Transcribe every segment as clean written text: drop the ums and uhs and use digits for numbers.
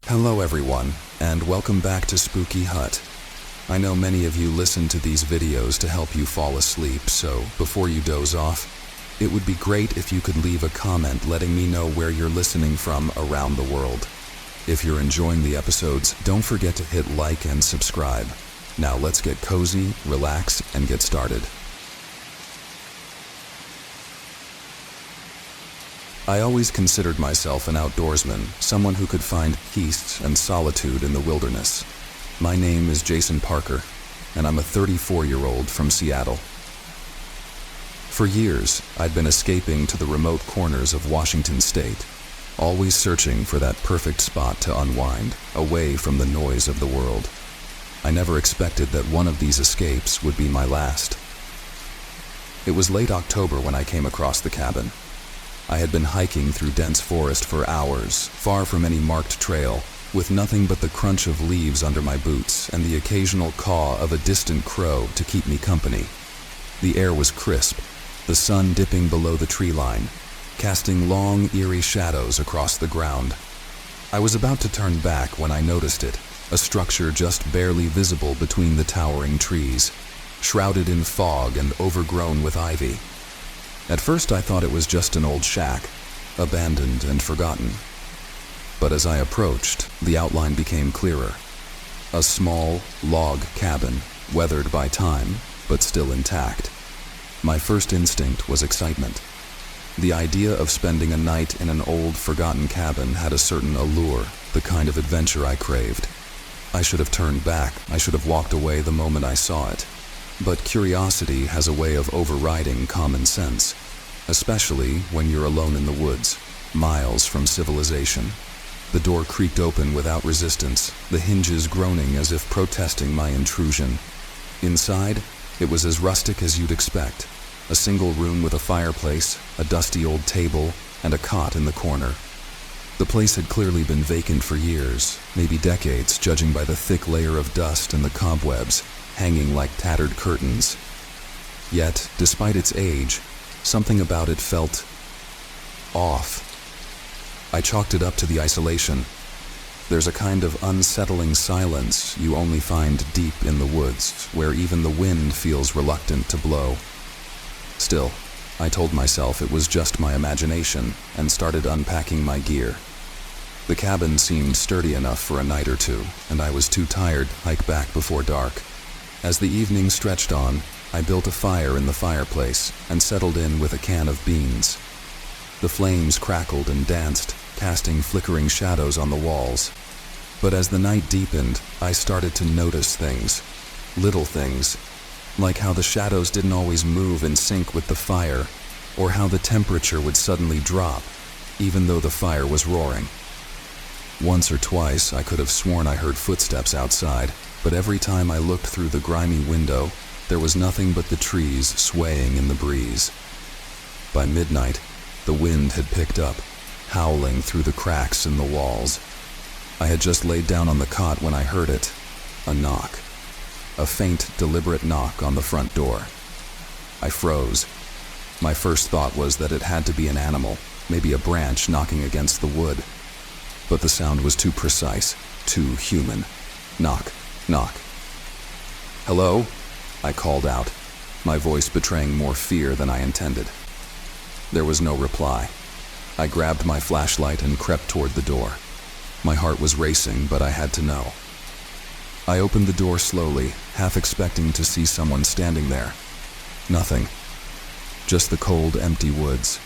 Hello everyone, and welcome back to Spooky Hut. I know many of you listen to these videos to help you fall asleep, so before you doze off, it would be great if you could leave a comment letting me know where you're listening from around the world. If you're enjoying the episodes, don't forget to hit like and subscribe. Now let's get cozy, relax, and get started. I always considered myself an outdoorsman, someone who could find peace and solitude in the wilderness. My name is Jason Parker, and I'm a 34-year-old from Seattle. For years, I'd been escaping to the remote corners of Washington state, always searching for that perfect spot to unwind, away from the noise of the world. I never expected that one of these escapes would be my last. It was late October when I came across the cabin. I had been hiking through dense forest for hours, far from any marked trail, with nothing but the crunch of leaves under my boots and the occasional caw of a distant crow to keep me company. The air was crisp, the sun dipping below the tree line, casting long, eerie shadows across the ground. I was about to turn back when I noticed it, a structure just barely visible between the towering trees, shrouded in fog and overgrown with ivy. At first I thought it was just an old shack, abandoned and forgotten. But as I approached, the outline became clearer. A small, log cabin, weathered by time, but still intact. My first instinct was excitement. The idea of spending a night in an old, forgotten cabin had a certain allure, the kind of adventure I craved. I should have turned back, I should have walked away the moment I saw it. But curiosity has a way of overriding common sense, especially when you're alone in the woods, miles from civilization. The door creaked open without resistance, the hinges groaning as if protesting my intrusion. Inside, it was as rustic as you'd expect. A single room with a fireplace, a dusty old table, and a cot in the corner. The place had clearly been vacant for years, maybe decades, judging by the thick layer of dust and the cobwebs hanging like tattered curtains. Yet, despite its age, something about it felt off. I chalked it up to the isolation. There's a kind of unsettling silence you only find deep in the woods, where even the wind feels reluctant to blow. Still, I told myself it was just my imagination and started unpacking my gear. The cabin seemed sturdy enough for a night or two, and I was too tired to hike back before dark. As the evening stretched on, I built a fire in the fireplace and settled in with a can of beans. The flames crackled and danced, casting flickering shadows on the walls. But as the night deepened, I started to notice things. Little things, like how the shadows didn't always move in sync with the fire, or how the temperature would suddenly drop, even though the fire was roaring. Once or twice, I could have sworn I heard footsteps outside, but every time I looked through the grimy window, there was nothing but the trees swaying in the breeze. By midnight, the wind had picked up, howling through the cracks in the walls. I had just laid down on the cot when I heard it, a knock. A faint, deliberate knock on the front door. I froze. My first thought was that it had to be an animal, maybe a branch knocking against the wood. But the sound was too precise, too human. Knock, knock. "Hello?" I called out, my voice betraying more fear than I intended. There was no reply. I grabbed my flashlight and crept toward the door. My heart was racing, but I had to know. I opened the door slowly, half expecting to see someone standing there. Nothing. Just the cold, empty woods.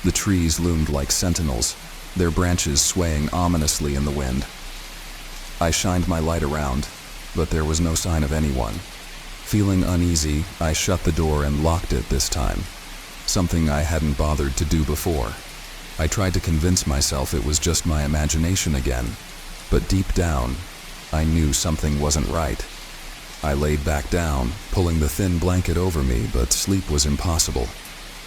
The trees loomed like sentinels, their branches swaying ominously in the wind. I shined my light around, but there was no sign of anyone. Feeling uneasy, I shut the door and locked it this time, something I hadn't bothered to do before. I tried to convince myself it was just my imagination again, but deep down, I knew something wasn't right. I laid back down, pulling the thin blanket over me, but sleep was impossible.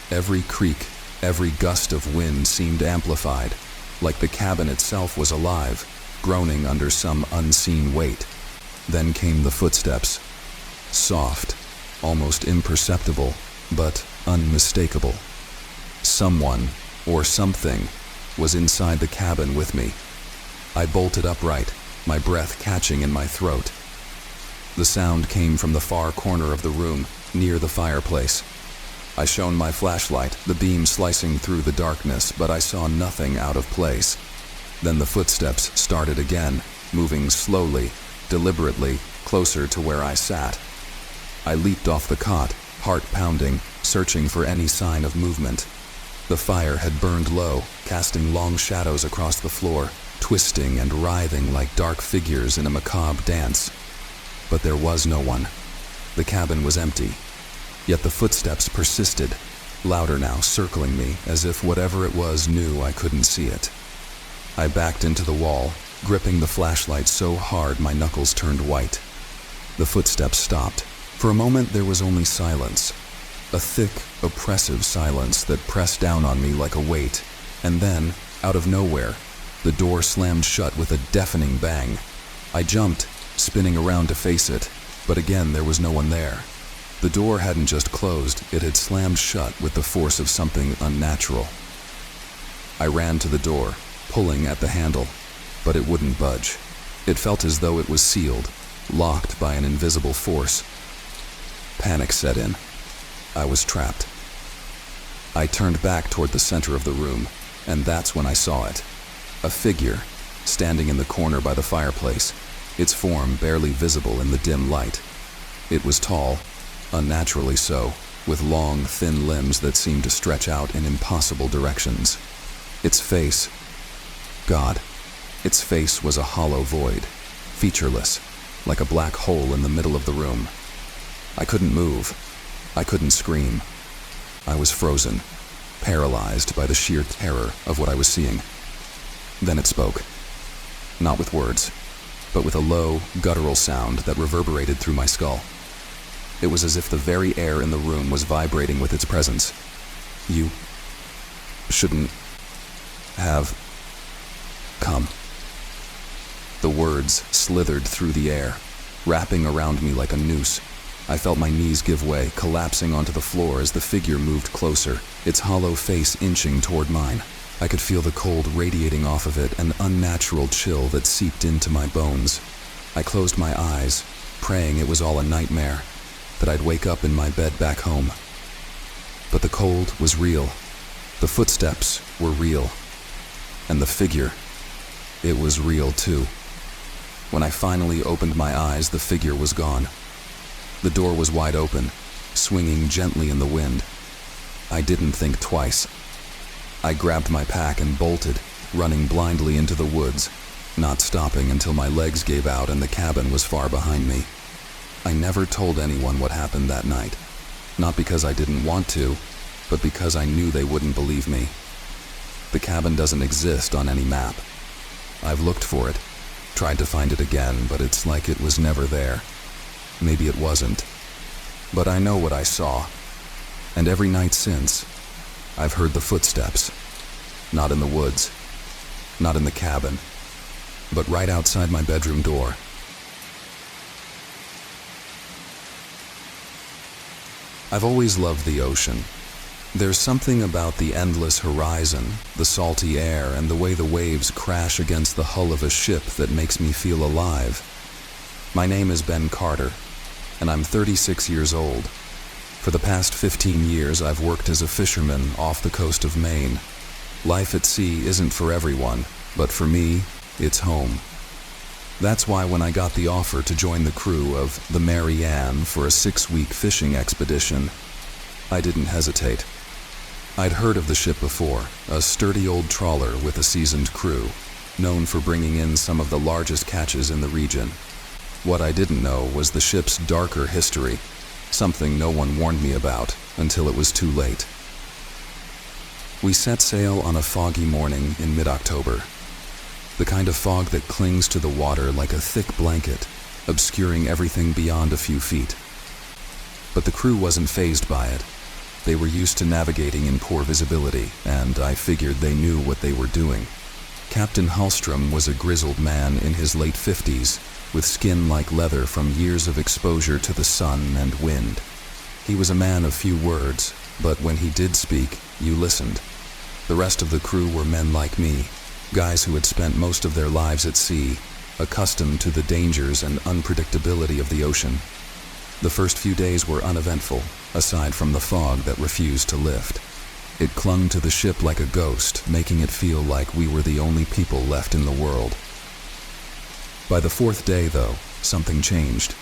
Every creak, every gust of wind seemed amplified, like the cabin itself was alive, groaning under some unseen weight. Then came the footsteps. Soft, almost imperceptible, but unmistakable. Someone, or something, was inside the cabin with me. I bolted upright, my breath catching in my throat. The sound came from the far corner of the room, near the fireplace. I shone my flashlight, the beam slicing through the darkness, but I saw nothing out of place. Then the footsteps started again, moving slowly, deliberately, closer to where I sat. I leaped off the cot, heart pounding, searching for any sign of movement. The fire had burned low, casting long shadows across the floor, twisting and writhing like dark figures in a macabre dance. But there was no one. The cabin was empty. Yet the footsteps persisted, louder now, circling me, as if whatever it was knew I couldn't see it. I backed into the wall, gripping the flashlight so hard my knuckles turned white. The footsteps stopped. For a moment there was only silence. A thick, oppressive silence that pressed down on me like a weight. And then, out of nowhere, the door slammed shut with a deafening bang. I jumped, spinning around to face it, but again there was no one there. The door hadn't just closed, it had slammed shut with the force of something unnatural. I ran to the door, pulling at the handle, but it wouldn't budge. It felt as though it was sealed, locked by an invisible force. Panic set in. I was trapped. I turned back toward the center of the room, and that's when I saw it. A figure, standing in the corner by the fireplace, its form barely visible in the dim light. It was tall, unnaturally so, with long, thin limbs that seemed to stretch out in impossible directions. Its face, God, its face was a hollow void, featureless, like a black hole in the middle of the room. I couldn't move. I couldn't scream. I was frozen, paralyzed by the sheer terror of what I was seeing. Then it spoke. Not with words, but with a low, guttural sound that reverberated through my skull. It was as if the very air in the room was vibrating with its presence. You shouldn't have come. The words slithered through the air, wrapping around me like a noose. I felt my knees give way, collapsing onto the floor as the figure moved closer, its hollow face inching toward mine. I could feel the cold radiating off of it, an unnatural chill that seeped into my bones. I closed my eyes, praying it was all a nightmare, that I'd wake up in my bed back home. But the cold was real. The footsteps were real. And the figure, it was real too. When I finally opened my eyes, the figure was gone. The door was wide open, swinging gently in the wind. I didn't think twice. I grabbed my pack and bolted, running blindly into the woods, not stopping until my legs gave out and the cabin was far behind me. I never told anyone what happened that night, not because I didn't want to, but because I knew they wouldn't believe me. The cabin doesn't exist on any map. I've looked for it, tried to find it again, but it's like it was never there. Maybe it wasn't. But I know what I saw, and every night since, I've heard the footsteps. Not in the woods, not in the cabin, but right outside my bedroom door. I've always loved the ocean. There's something about the endless horizon, the salty air, and the way the waves crash against the hull of a ship that makes me feel alive. My name is Ben Carter, and I'm 36 years old. For the past 15 years, I've worked as a fisherman off the coast of Maine. Life at sea isn't for everyone, but for me, it's home. That's why when I got the offer to join the crew of the Mary Ann for a 6-week fishing expedition, I didn't hesitate. I'd heard of the ship before, a sturdy old trawler with a seasoned crew, known for bringing in some of the largest catches in the region. What I didn't know was the ship's darker history, something no one warned me about until it was too late. We set sail on a foggy morning in mid-October. The kind of fog that clings to the water like a thick blanket, obscuring everything beyond a few feet. But the crew wasn't fazed by it. They were used to navigating in poor visibility, and I figured they knew what they were doing. Captain Hallstrom was a grizzled man in his late 50s, with skin like leather from years of exposure to the sun and wind. He was a man of few words, but when he did speak, you listened. The rest of the crew were men like me, Guys who had spent most of their lives at sea, accustomed to the dangers and unpredictability of the ocean. The first few days were uneventful, aside from the fog that refused to lift. It clung to the ship like a ghost, making it feel like we were the only people left in the world. By the fourth day, though, something changed.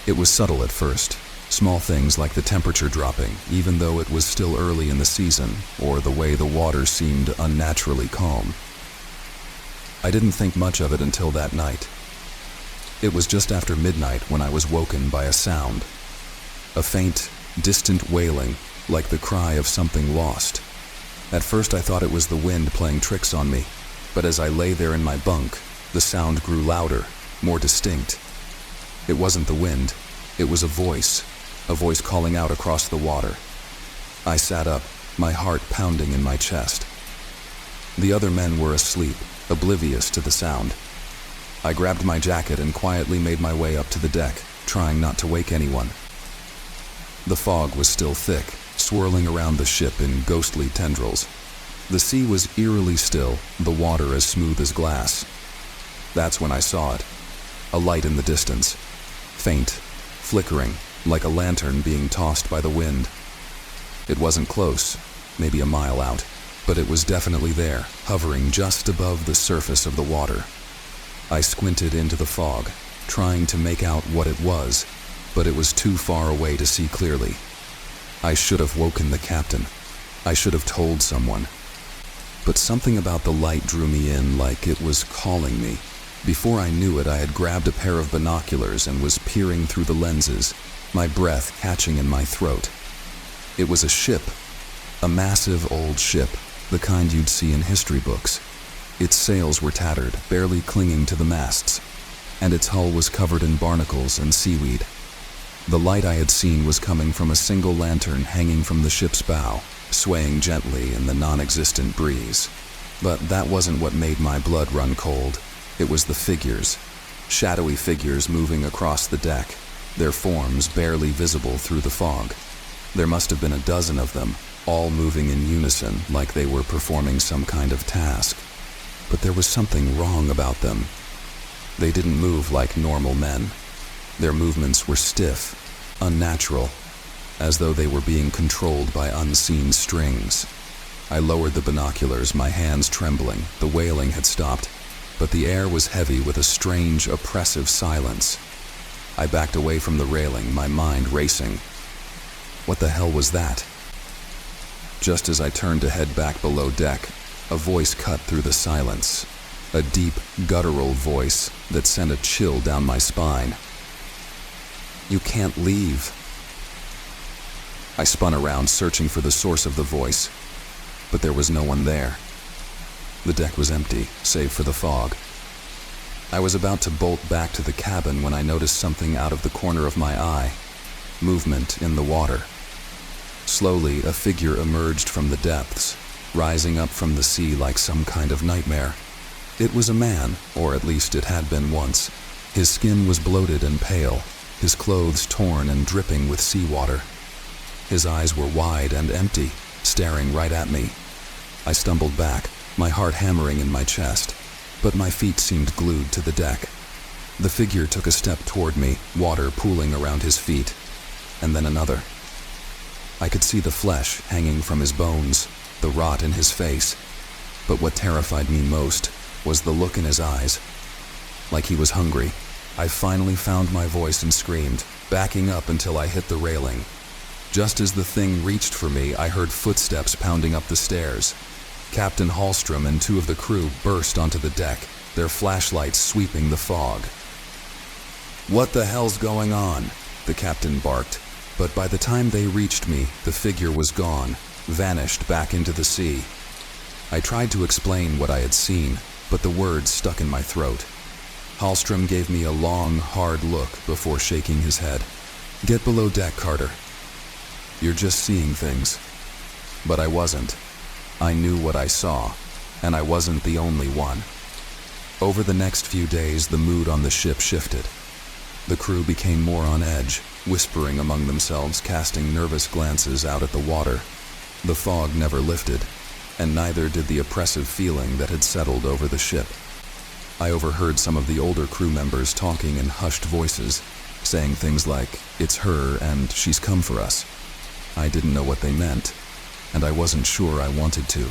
It was subtle at first, small things like the temperature dropping, even though it was still early in the season, or the way the water seemed unnaturally calm. I didn't think much of it until that night. It was just after midnight when I was woken by a sound. A faint, distant wailing, like the cry of something lost. At first I thought it was the wind playing tricks on me, but as I lay there in my bunk, the sound grew louder, more distinct. It wasn't the wind, it was a voice calling out across the water. I sat up, my heart pounding in my chest. The other men were asleep, oblivious to the sound. I grabbed my jacket and quietly made my way up to the deck, trying not to wake anyone. The fog was still thick, swirling around the ship in ghostly tendrils. The sea was eerily still, the water as smooth as glass. That's when I saw it. A light in the distance. Faint, flickering, like a lantern being tossed by the wind. It wasn't close, maybe a mile out, but it was definitely there, hovering just above the surface of the water. I squinted into the fog, trying to make out what it was, but it was too far away to see clearly. I should have woken the captain. I should have told someone. But something about the light drew me in like it was calling me. Before I knew it, I had grabbed a pair of binoculars and was peering through the lenses, my breath catching in my throat. It was a ship, a massive old ship, the kind you'd see in history books. Its sails were tattered, barely clinging to the masts, and its hull was covered in barnacles and seaweed. The light I had seen was coming from a single lantern hanging from the ship's bow, swaying gently in the non-existent breeze. But that wasn't what made my blood run cold. It was the figures, shadowy figures moving across the deck, their forms barely visible through the fog. There must have been a dozen of them, all moving in unison like they were performing some kind of task. But there was something wrong about them. They didn't move like normal men. Their movements were stiff, unnatural, as though they were being controlled by unseen strings. I lowered the binoculars, my hands trembling. The wailing had stopped, but the air was heavy with a strange, oppressive silence. I backed away from the railing, my mind racing. What the hell was that? Just as I turned to head back below deck, a voice cut through the silence. A deep, guttural voice that sent a chill down my spine. "You can't leave." I spun around, searching for the source of the voice, but there was no one there. The deck was empty, save for the fog. I was about to bolt back to the cabin when I noticed something out of the corner of my eye. Movement in the water. Slowly, a figure emerged from the depths, rising up from the sea like some kind of nightmare. It was a man, or at least it had been once. His skin was bloated and pale, his clothes torn and dripping with seawater. His eyes were wide and empty, staring right at me. I stumbled back, my heart hammering in my chest, but my feet seemed glued to the deck. The figure took a step toward me, water pooling around his feet, and then another. I could see the flesh hanging from his bones, the rot in his face, but what terrified me most was the look in his eyes, like he was hungry. I finally found my voice and screamed, backing up until I hit the railing. Just as the thing reached for me, I heard footsteps pounding up the stairs. Captain Hallstrom and two of the crew burst onto the deck, their flashlights sweeping the fog. "What the hell's going on?" the captain barked, but by the time they reached me, the figure was gone, vanished back into the sea. I tried to explain what I had seen, but the words stuck in my throat. Hallstrom gave me a long, hard look before shaking his head. "Get below deck, Carter. You're just seeing things." But I wasn't. I knew what I saw, and I wasn't the only one. Over the next few days, the mood on the ship shifted. The crew became more on edge, whispering among themselves, casting nervous glances out at the water. The fog never lifted. and neither did the oppressive feeling that had settled over the ship. I overheard some of the older crew members talking in hushed voices, saying things like, "It's her and she's come for us." I didn't know what they meant, and I wasn't sure I wanted to.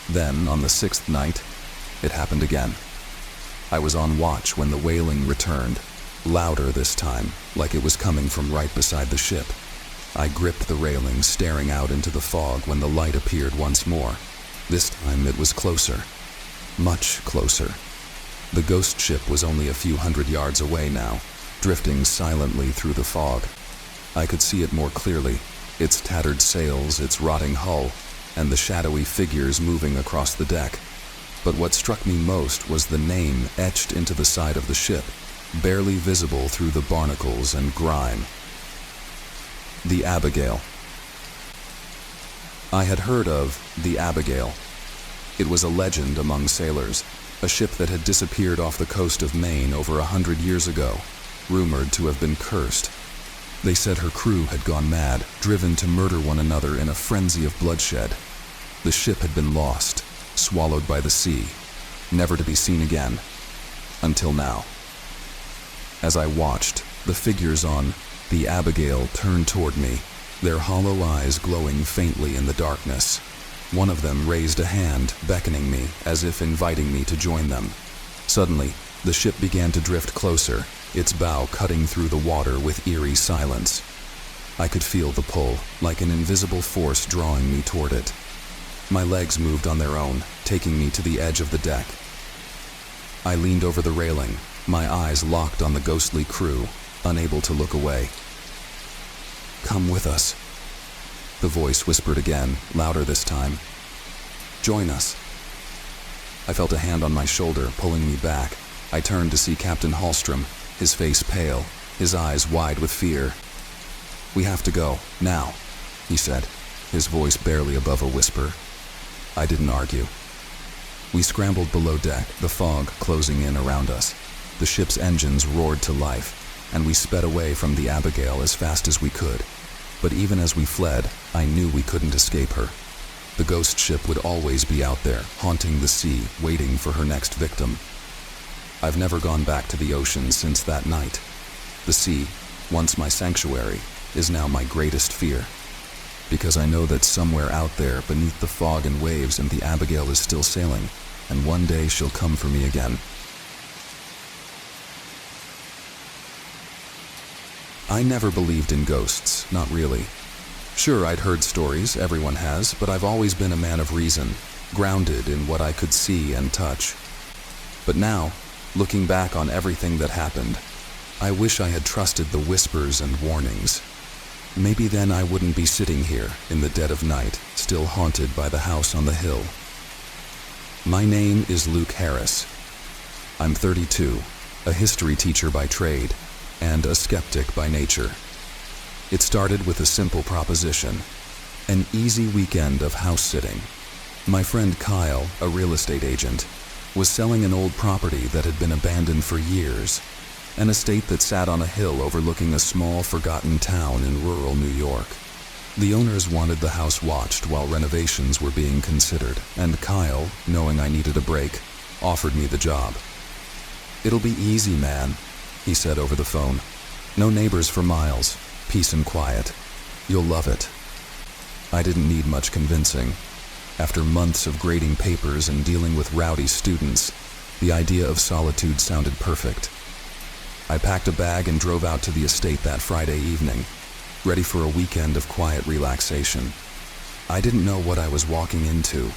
Then, on the 6th night, it happened again. I was on watch when the wailing returned, louder this time, like it was coming from right beside the ship. I gripped the railing, staring out into the fog when the light appeared once more. This time it was closer. Much closer. The ghost ship was only a few hundred yards away now, drifting silently through the fog. I could see it more clearly, its tattered sails, its rotting hull, and the shadowy figures moving across the deck. But what struck me most was the name etched into the side of the ship, barely visible through the barnacles and grime. The Abigail. I had heard of the Abigail. It was a legend among sailors, a ship that had disappeared off the coast of Maine over 100 years ago, rumored to have been cursed. They said her crew had gone mad, driven to murder one another in a frenzy of bloodshed. The ship had been lost, swallowed by the sea, never to be seen again, until now. As I watched, the figures on the Abigail turned toward me, their hollow eyes glowing faintly in the darkness. One of them raised a hand, beckoning me, as if inviting me to join them. Suddenly, the ship began to drift closer, its bow cutting through the water with eerie silence. I could feel the pull, like an invisible force drawing me toward it. My legs moved on their own, taking me to the edge of the deck. I leaned over the railing, my eyes locked on the ghostly crew, unable to look away. "Come with us," the voice whispered again, louder this time. "Join us." I felt a hand on my shoulder, pulling me back. I turned to see Captain Hallstrom, his face pale, his eyes wide with fear. "We have to go, now," he said, his voice barely above a whisper. I didn't argue. We scrambled below deck, the fog closing in around us. The ship's engines roared to life, and we sped away from the Abigail as fast as we could. But even as we fled, I knew we couldn't escape her. The ghost ship would always be out there, haunting the sea, waiting for her next victim. I've never gone back to the ocean since that night. The sea, once my sanctuary, is now my greatest fear. Because I know that somewhere out there, beneath the fog and waves, and the Abigail is still sailing, and one day she'll come for me again. I never believed in ghosts, not really. Sure, I'd heard stories, everyone has, but I've always been a man of reason, grounded in what I could see and touch. But now, looking back on everything that happened, I wish I had trusted the whispers and warnings. Maybe then I wouldn't be sitting here in the dead of night, still haunted by the house on the hill. My name is Luke Harris. I'm 32, a history teacher by trade, and a skeptic by nature. It started with a simple proposition, an easy weekend of house sitting. My friend Kyle, a real estate agent, was selling an old property that had been abandoned for years, an estate that sat on a hill overlooking a small, forgotten town in rural New York. The owners wanted the house watched while renovations were being considered, and Kyle, knowing I needed a break, offered me the job. "It'll be easy, man," he said over the phone. "No neighbors for miles, peace and quiet. You'll love it." I didn't need much convincing. After months of grading papers and dealing with rowdy students, the idea of solitude sounded perfect. I packed a bag and drove out to the estate that Friday evening, ready for a weekend of quiet relaxation. I didn't know what I was walking into.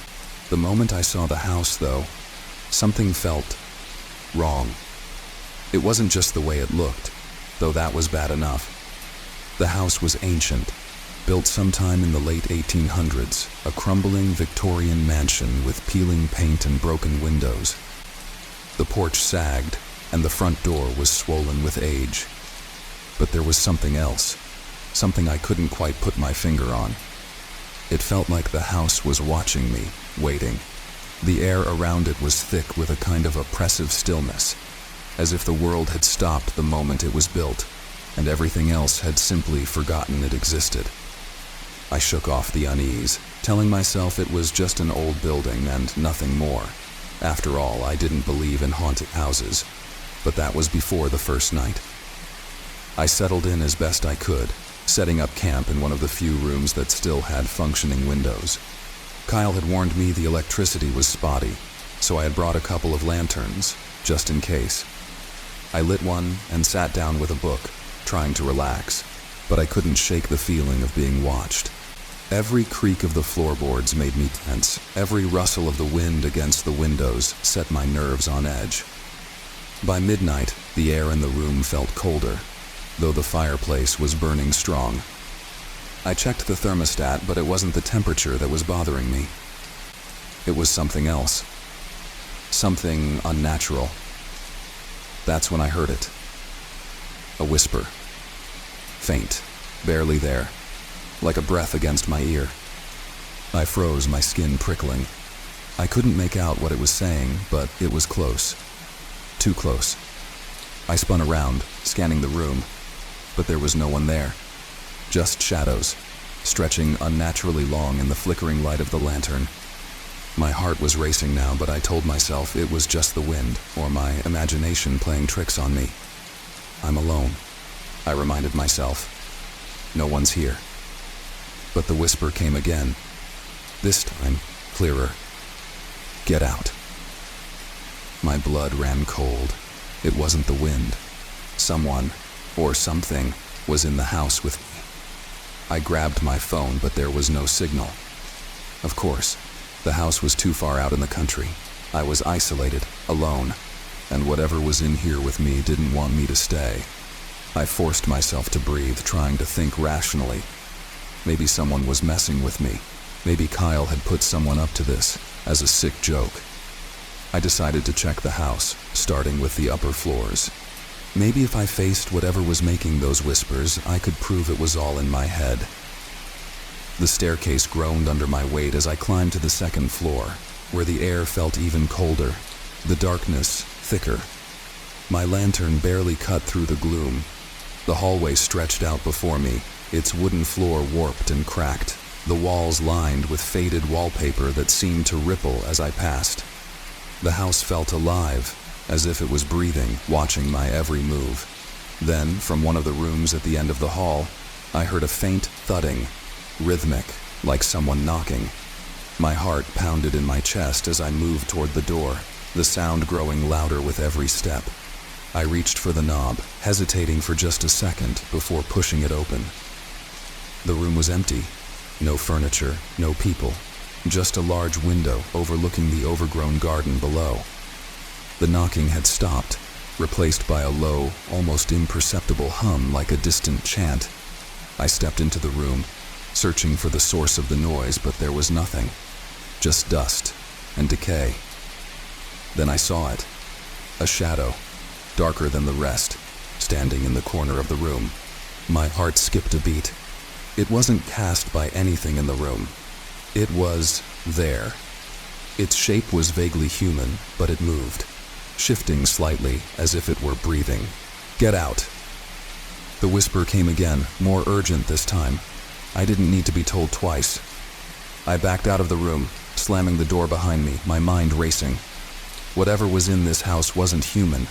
The moment I saw the house, though, something felt wrong. It wasn't just the way it looked, though that was bad enough. The house was ancient, built sometime in the late 1800s, a crumbling Victorian mansion with peeling paint and broken windows. The porch sagged, and the front door was swollen with age. But there was something else, something I couldn't quite put my finger on. It felt like the house was watching me, waiting. The air around it was thick with a kind of oppressive stillness, as if the world had stopped the moment it was built, and everything else had simply forgotten it existed. I shook off the unease. telling myself it was just an old building and nothing more. After all, I didn't believe in haunted houses, but that was before the first night. I settled in as best I could, setting up camp in one of the few rooms that still had functioning windows. Kyle had warned me the electricity was spotty, so I had brought a couple of lanterns, just in case. I lit one and sat down with a book, trying to relax, but I couldn't shake the feeling of being watched. Every creak of the floorboards made me tense. Every rustle of the wind against the windows set my nerves on edge. By midnight, the air in the room felt colder, though the fireplace was burning strong. I checked the thermostat, but it wasn't the temperature that was bothering me. It was something else. Something unnatural. That's when I heard it. A whisper. Faint, barely there, like a breath against my ear. I froze, my skin prickling. I couldn't make out what it was saying, but it was close. Too close. I spun around, scanning the room, but there was no one there. Just shadows, stretching unnaturally long in the flickering light of the lantern. My heart was racing now, but I told myself it was just the wind, or my imagination playing tricks on me. I'm alone, I reminded myself. No one's here. But the whisper came again, this time clearer. Get out. My blood ran cold. It wasn't the wind. Someone, or something, was in the house with me. I grabbed my phone, but there was no signal. Of course, the house was too far out in the country. I was isolated, alone, and whatever was in here with me didn't want me to stay. I forced myself to breathe, trying to think rationally. Maybe someone was messing with me. Maybe Kyle had put someone up to this, as a sick joke. I decided to check the house, starting with the upper floors. Maybe if I faced whatever was making those whispers, I could prove it was all in my head. The staircase groaned under my weight as I climbed to the second floor, where the air felt even colder, the darkness thicker. My lantern barely cut through the gloom. The hallway stretched out before me, its wooden floor warped and cracked, the walls lined with faded wallpaper that seemed to ripple as I passed. The house felt alive, as if it was breathing, watching my every move. Then, from one of the rooms at the end of the hall, I heard a faint thudding, rhythmic, like someone knocking. My heart pounded in my chest as I moved toward the door, the sound growing louder with every step. I reached for the knob, hesitating for just a second before pushing it open. The room was empty. No furniture, no people, just a large window overlooking the overgrown garden below. The knocking had stopped, replaced by a low, almost imperceptible hum like a distant chant. I stepped into the room, searching for the source of the noise, but there was nothing. Just dust and decay. Then I saw it. A shadow, darker than the rest, standing in the corner of the room. My heart skipped a beat. It wasn't cast by anything in the room. It was there. Its shape was vaguely human, but it moved, shifting slightly as if it were breathing. Get out. The whisper came again, more urgent this time. I didn't need to be told twice. I backed out of the room, slamming the door behind me, my mind racing. Whatever was in this house wasn't human.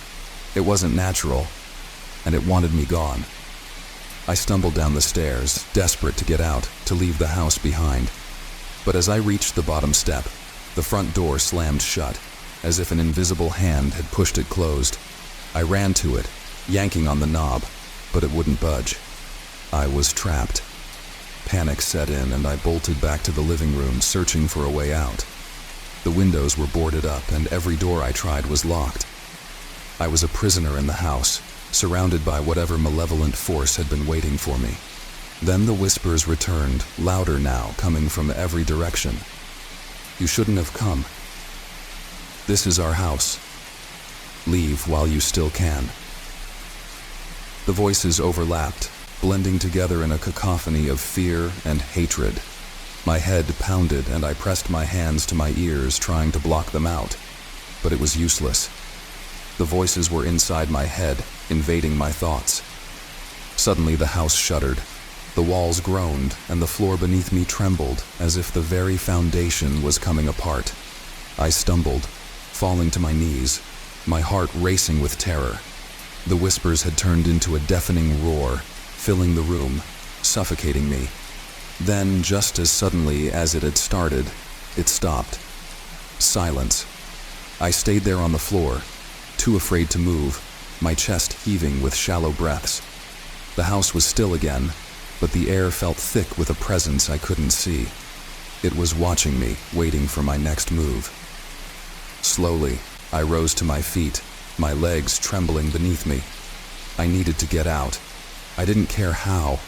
It wasn't natural, and it wanted me gone. I stumbled down the stairs, desperate to get out, to leave the house behind. But as I reached the bottom step, the front door slammed shut, as if an invisible hand had pushed it closed. I ran to it, yanking on the knob, but it wouldn't budge. I was trapped. Panic set in, and I bolted back to the living room, searching for a way out. The windows were boarded up, and every door I tried was locked. I was a prisoner in the house, surrounded by whatever malevolent force had been waiting for me. Then the whispers returned, louder now, coming from every direction. You shouldn't have come. This is our house. Leave while you still can. The voices overlapped, blending together in a cacophony of fear and hatred. My head pounded, and I pressed my hands to my ears, trying to block them out. But it was useless. The voices were inside my head, invading my thoughts. Suddenly the house shuddered. The walls groaned, and the floor beneath me trembled, as if the very foundation was coming apart. I stumbled, falling to my knees, my heart racing with terror. The whispers had turned into a deafening roar, filling the room, suffocating me. Then, just as suddenly as it had started, it stopped. Silence. I stayed there on the floor, too afraid to move, my chest heaving with shallow breaths. The house was still again, but the air felt thick with a presence I couldn't see. It was watching me, waiting for my next move. Slowly, I rose to my feet, my legs trembling beneath me. I needed to get out. I didn't care how.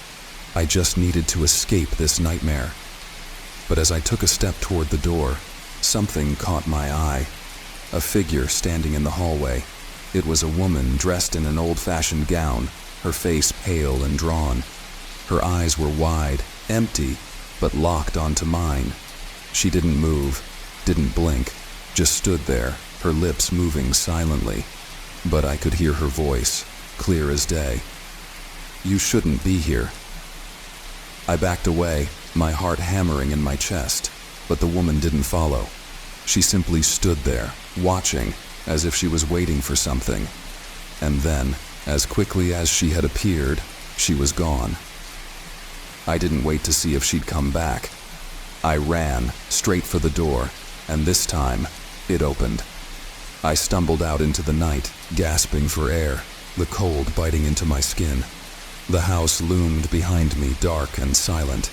I just needed to escape this nightmare. But as I took a step toward the door, something caught my eye. A figure standing in the hallway. It was a woman dressed in an old-fashioned gown, her face pale and drawn. Her eyes were wide, empty, but locked onto mine. She didn't move, didn't blink, just stood there, her lips moving silently. But I could hear her voice, clear as day. "You shouldn't be here." I backed away, my heart hammering in my chest, but the woman didn't follow. She simply stood there, watching, as if she was waiting for something. And then, as quickly as she had appeared, she was gone. I didn't wait to see if she'd come back. I ran, straight for the door, and this time, it opened. I stumbled out into the night, gasping for air, the cold biting into my skin. The house loomed behind me, dark and silent,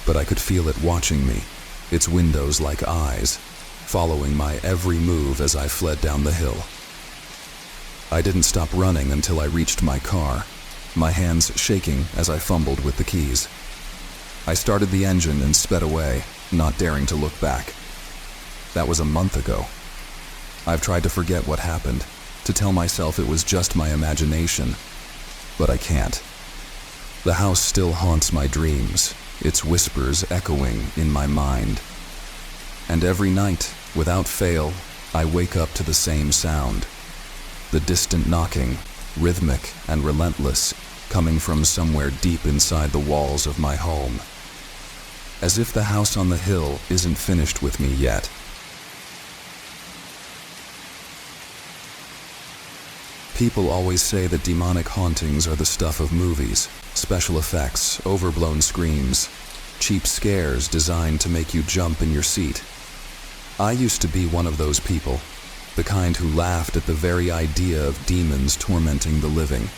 but I could feel it watching me, its windows like eyes, following my every move as I fled down the hill. I didn't stop running until I reached my car, my hands shaking as I fumbled with the keys. I started the engine and sped away, not daring to look back. That was a month ago. I've tried to forget what happened, to tell myself it was just my imagination, but I can't. The house still haunts my dreams, its whispers echoing in my mind. And every night, without fail, I wake up to the same sound. The distant knocking, rhythmic and relentless, coming from somewhere deep inside the walls of my home. As if the house on the hill isn't finished with me yet. People always say that demonic hauntings are the stuff of movies, special effects, overblown screams, cheap scares designed to make you jump in your seat. I used to be one of those people, the kind who laughed at the very idea of demons tormenting the living.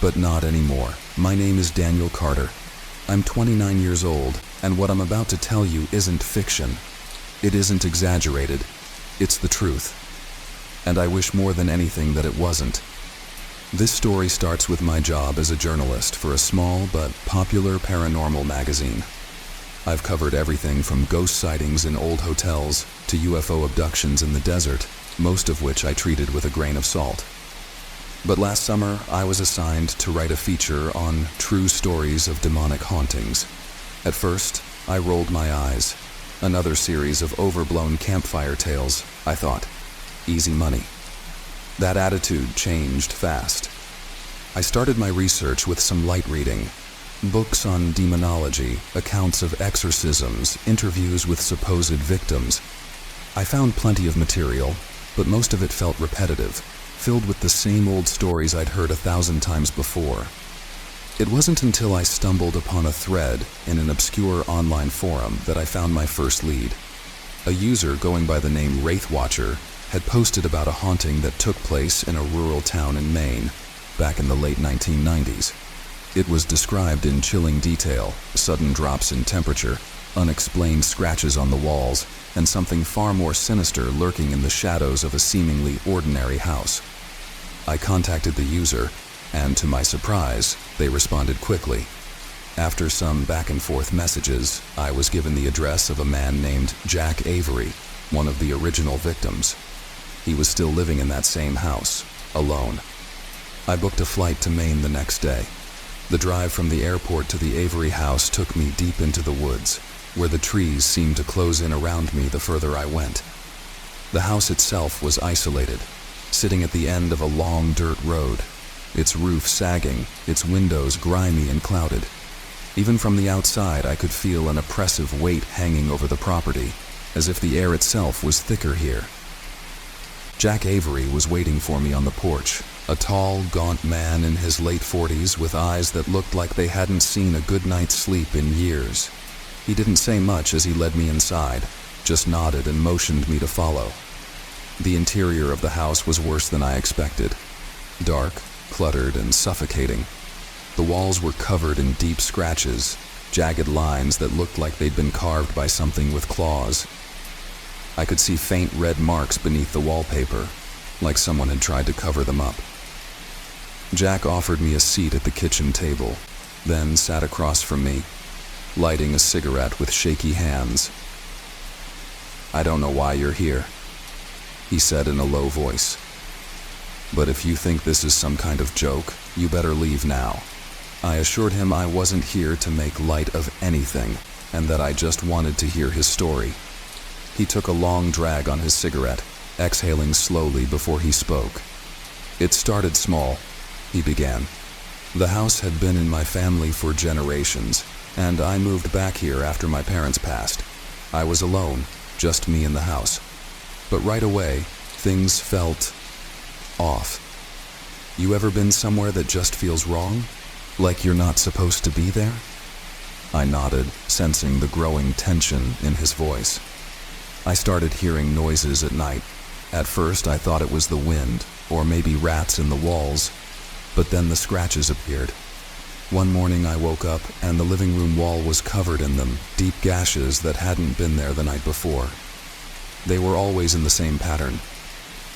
But not anymore. My name is Daniel Carter. I'm 29 years old, and what I'm about to tell you isn't fiction. It isn't exaggerated. It's the truth. And I wish more than anything that it wasn't. This story starts with my job as a journalist for a small but popular paranormal magazine. I've covered everything from ghost sightings in old hotels to UFO abductions in the desert, most of which I treated with a grain of salt. But last summer, I was assigned to write a feature on true stories of demonic hauntings. At first, I rolled my eyes. Another series of overblown campfire tales, I thought. Easy money. That attitude changed fast. I started my research with some light reading. Books on demonology, accounts of exorcisms, interviews with supposed victims. I found plenty of material, but most of it felt repetitive, filled with the same old stories I'd heard 1,000 times before. It wasn't until I stumbled upon a thread in an obscure online forum that I found my first lead. A user going by the name Wraithwatcher had posted about a haunting that took place in a rural town in Maine, back in the late 1990s. It was described in chilling detail, sudden drops in temperature, unexplained scratches on the walls, and something far more sinister lurking in the shadows of a seemingly ordinary house. I contacted the user, and to my surprise, they responded quickly. After some back-and-forth messages, I was given the address of a man named Jack Avery, one of the original victims. He was still living in that same house, alone. I booked a flight to Maine the next day. The drive from the airport to the Avery house took me deep into the woods, where the trees seemed to close in around me the further I went. The house itself was isolated, sitting at the end of a long dirt road, its roof sagging, its windows grimy and clouded. Even from the outside, I could feel an oppressive weight hanging over the property, as if the air itself was thicker here. Jack Avery was waiting for me on the porch, a tall, gaunt man in his late 40s with eyes that looked like they hadn't seen a good night's sleep in years. He didn't say much as he led me inside, just nodded and motioned me to follow. The interior of the house was worse than I expected. Dark, cluttered, and suffocating. The walls were covered in deep scratches, jagged lines that looked like they'd been carved by something with claws. I could see faint red marks beneath the wallpaper, like someone had tried to cover them up. Jack offered me a seat at the kitchen table, then sat across from me, lighting a cigarette with shaky hands. "I don't know why you're here," he said in a low voice. "But if you think this is some kind of joke, you better leave now." I assured him I wasn't here to make light of anything, and that I just wanted to hear his story. He took a long drag on his cigarette, exhaling slowly before he spoke. "It started small," he began. "The house had been in my family for generations, and I moved back here after my parents passed. I was alone, just me in the house. But right away, things felt off. You ever been somewhere that just feels wrong? Like you're not supposed to be there?" I nodded, sensing the growing tension in his voice. "I started hearing noises at night. At first I thought it was the wind, or maybe rats in the walls, but then the scratches appeared. One morning I woke up and the living room wall was covered in them, deep gashes that hadn't been there the night before. They were always in the same pattern,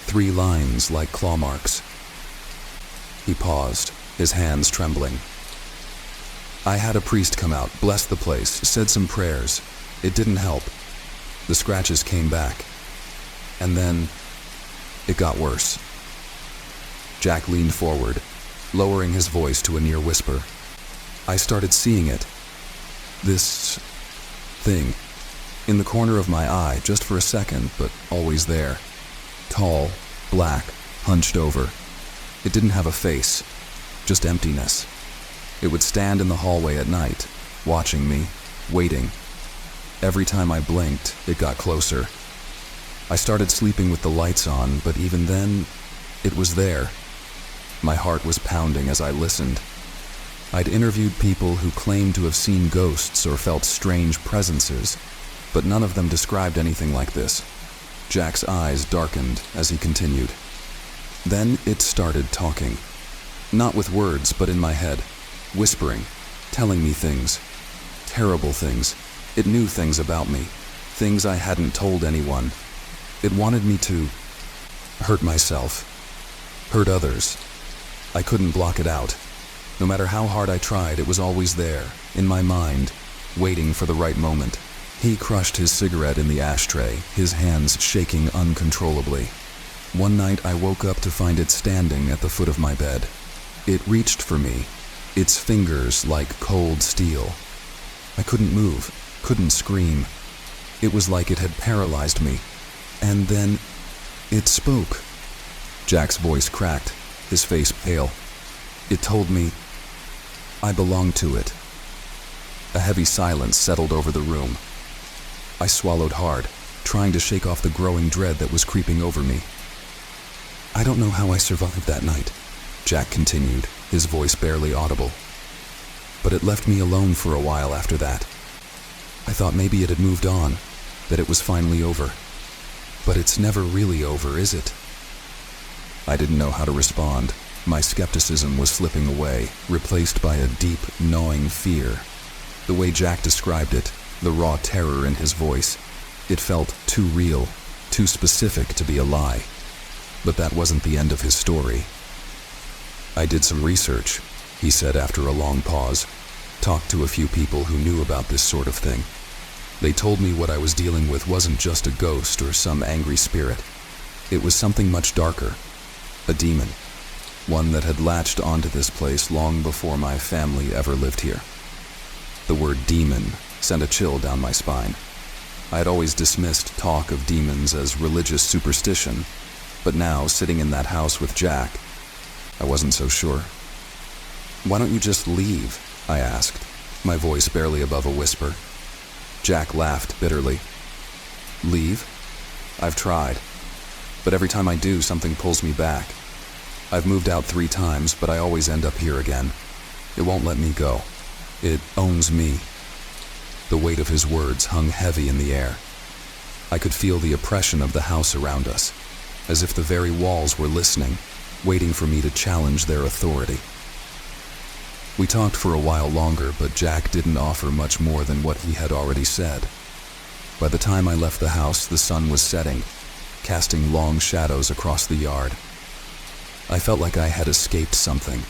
3 lines like claw marks." He paused, his hands trembling. "I had a priest come out, blessed the place, said some prayers. It didn't help. The scratches came back. And then it got worse." Jack leaned forward, lowering his voice to a near whisper. "I started seeing it. This thing. In the corner of my eye, just for a second, but always there. Tall, black, hunched over. It didn't have a face, just emptiness. It would stand in the hallway at night, watching me, waiting. Every time I blinked, it got closer. I started sleeping with the lights on, but even then, it was there. My heart was pounding as I listened. I'd interviewed people who claimed to have seen ghosts or felt strange presences, but none of them described anything like this." Jack's eyes darkened as he continued. "Then it started talking. Not with words, but in my head. Whispering, telling me things. Terrible things. It knew things about me. Things I hadn't told anyone. It wanted me to hurt myself. Hurt others. I couldn't block it out. No matter how hard I tried, it was always there, in my mind, waiting for the right moment." He crushed his cigarette in the ashtray, his hands shaking uncontrollably. "One night I woke up to find it standing at the foot of my bed. It reached for me, its fingers like cold steel. I couldn't move, couldn't scream. It was like it had paralyzed me. And then it spoke." Jack's voice cracked, his face pale. "It told me I belonged to it." A heavy silence settled over the room. I swallowed hard, trying to shake off the growing dread that was creeping over me. "I don't know how I survived that night," Jack continued, his voice barely audible. "But it left me alone for a while after that. I thought maybe it had moved on, that it was finally over. But it's never really over, is it?" I didn't know how to respond. My skepticism was slipping away, replaced by a deep, gnawing fear. The way Jack described it, the raw terror in his voice, it felt too real, too specific to be a lie. But that wasn't the end of his story. "I did some research," he said after a long pause. "Talked to a few people who knew about this sort of thing. They told me what I was dealing with wasn't just a ghost or some angry spirit. It was something much darker. A demon. One that had latched onto this place long before my family ever lived here." The word demon sent a chill down my spine. I had always dismissed talk of demons as religious superstition, but now, sitting in that house with Jack, I wasn't so sure. "Why don't you just leave?" I asked. my voice barely above a whisper. Jack laughed bitterly. Leave? I've tried. But every time I do, something pulls me back. I've moved out 3 times, but I always end up here again. It won't let me go. It owns me. The weight of his words hung heavy in the air. I could feel the oppression of the house around us, as if the very walls were listening, waiting for me to challenge their authority. We talked for a while longer, but Jack didn't offer much more than what he had already said. By the time I left the house, the sun was setting, casting long shadows across the yard. I felt like I had escaped something,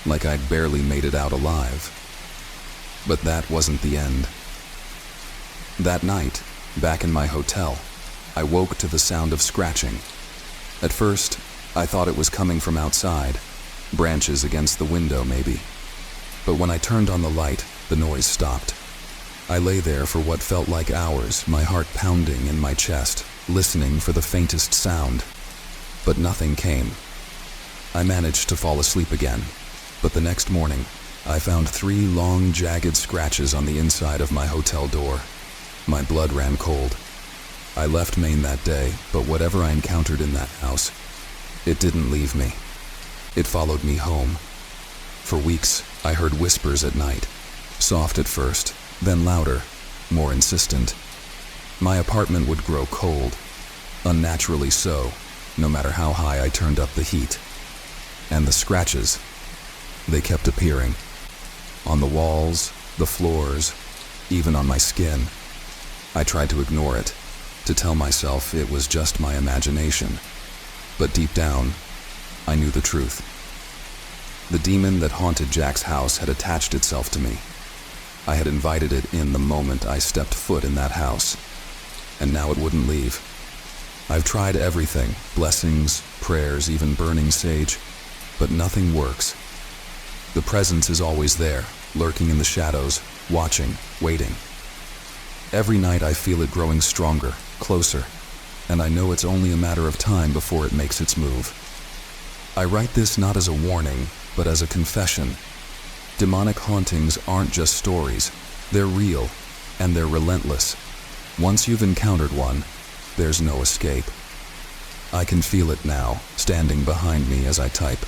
like I'd barely made it out alive. But that wasn't the end. That night, back in my hotel, I woke to the sound of scratching. At first, I thought it was coming from outside, branches against the window maybe. But when I turned on the light, the noise stopped. I lay there for what felt like hours, my heart pounding in my chest, listening for the faintest sound. But nothing came. I managed to fall asleep again, but the next morning, I found 3 long, jagged scratches on the inside of my hotel door. My blood ran cold. I left Maine that day, but whatever I encountered in that house, it didn't leave me. It followed me home. For weeks, I heard whispers at night, soft at first, then louder, more insistent. My apartment would grow cold, unnaturally so, no matter how high I turned up the heat. And the scratches, they kept appearing. On the walls, the floors, even on my skin. I tried to ignore it, to tell myself it was just my imagination. But deep down, I knew the truth. The demon that haunted Jack's house had attached itself to me. I had invited it in the moment I stepped foot in that house, and now it wouldn't leave. I've tried everything, blessings, prayers, even burning sage, but nothing works. The presence is always there, lurking in the shadows, watching, waiting. Every night I feel it growing stronger, closer, and I know it's only a matter of time before it makes its move. I write this not as a warning, but as a confession. Demonic hauntings aren't just stories. They're real, and they're relentless. Once you've encountered one, there's no escape. I can feel it now, standing behind me as I type.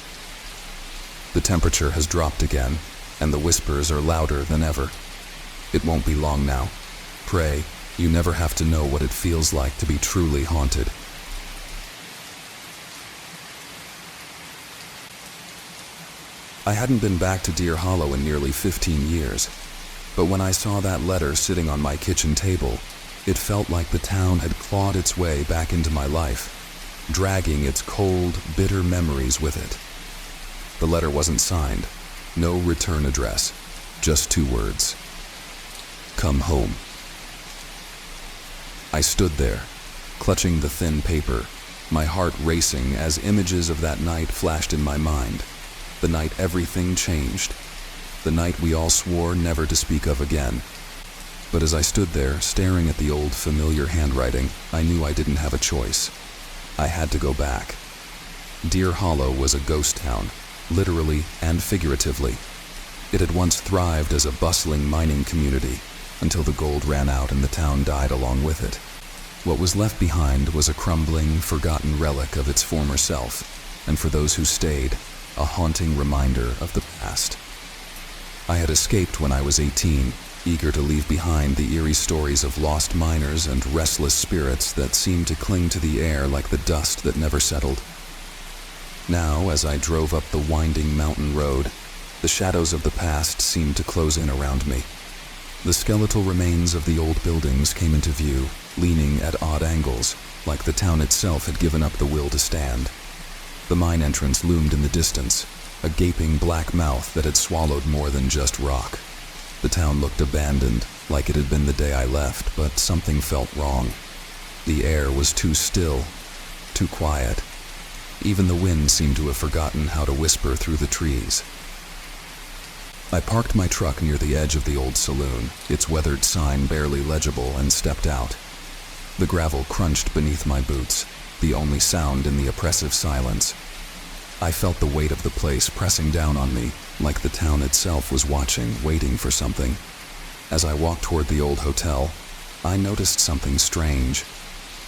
The temperature has dropped again, and the whispers are louder than ever. It won't be long now. Pray, you never have to know what it feels like to be truly haunted. I hadn't been back to Deer Hollow in nearly 15 years, but when I saw that letter sitting on my kitchen table, it felt like the town had clawed its way back into my life, dragging its cold, bitter memories with it. The letter wasn't signed, no return address, just 2 words. Come home. I stood there, clutching the thin paper, my heart racing as images of that night flashed in my mind. The night everything changed. The night we all swore never to speak of again. But as I stood there, staring at the old familiar handwriting, I knew I didn't have a choice. I had to go back. Deer Hollow was a ghost town, literally and figuratively. It had once thrived as a bustling mining community, until the gold ran out and the town died along with it. What was left behind was a crumbling, forgotten relic of its former self, and for those who stayed, a haunting reminder of the past. I had escaped when I was 18, eager to leave behind the eerie stories of lost miners and restless spirits that seemed to cling to the air like the dust that never settled. Now, as I drove up the winding mountain road, the shadows of the past seemed to close in around me. The skeletal remains of the old buildings came into view, leaning at odd angles, like the town itself had given up the will to stand. The mine entrance loomed in the distance, a gaping black mouth that had swallowed more than just rock. The town looked abandoned, like it had been the day I left, but something felt wrong. The air was too still, too quiet. Even the wind seemed to have forgotten how to whisper through the trees. I parked my truck near the edge of the old saloon, its weathered sign barely legible, and stepped out. The gravel crunched beneath my boots, the only sound in the oppressive silence. I felt the weight of the place pressing down on me, like the town itself was watching, waiting for something. As I walked toward the old hotel, I noticed something strange.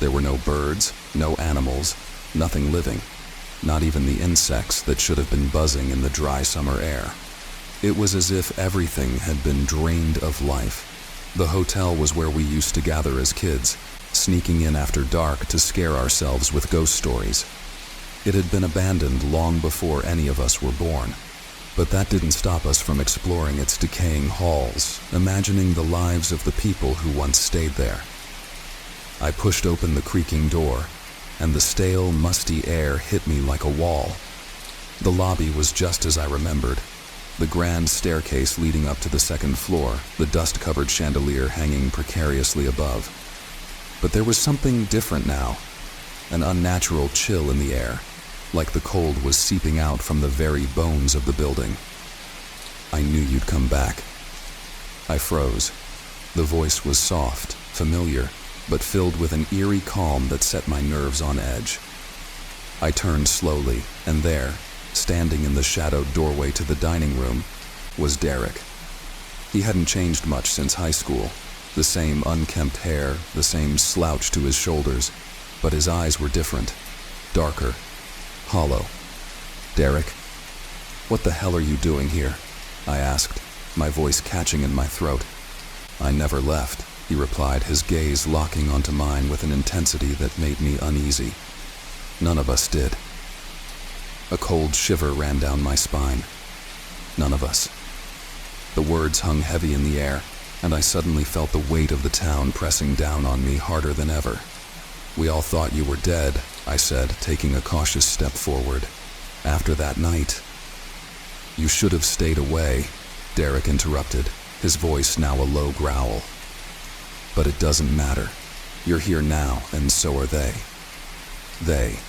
There were no birds, no animals, nothing living, not even the insects that should have been buzzing in the dry summer air. It was as if everything had been drained of life. The hotel was where we used to gather as kids, sneaking in after dark to scare ourselves with ghost stories. It had been abandoned long before any of us were born, but that didn't stop us from exploring its decaying halls, imagining the lives of the people who once stayed there. I pushed open the creaking door, and the stale, musty air hit me like a wall. The lobby was just as I remembered. The grand staircase leading up to the second floor, the dust-covered chandelier hanging precariously above. But there was something different now, an unnatural chill in the air, like the cold was seeping out from the very bones of the building. I knew you'd come back. I froze. The voice was soft, familiar, but filled with an eerie calm that set my nerves on edge. I turned slowly, and there, standing in the shadowed doorway to the dining room, was Derek. He hadn't changed much since high school. The same unkempt hair, the same slouch to his shoulders, but his eyes were different, darker, hollow. "Derek, what the hell are you doing here?" I asked, my voice catching in my throat. "I never left," he replied, his gaze locking onto mine with an intensity that made me uneasy. "None of us did." A cold shiver ran down my spine. None of us. The words hung heavy in the air, and I suddenly felt the weight of the town pressing down on me harder than ever. "We all thought you were dead," I said, taking a cautious step forward. "After that night." "You should have stayed away," Derek interrupted, his voice now a low growl. "But it doesn't matter. You're here now, and so are they." They.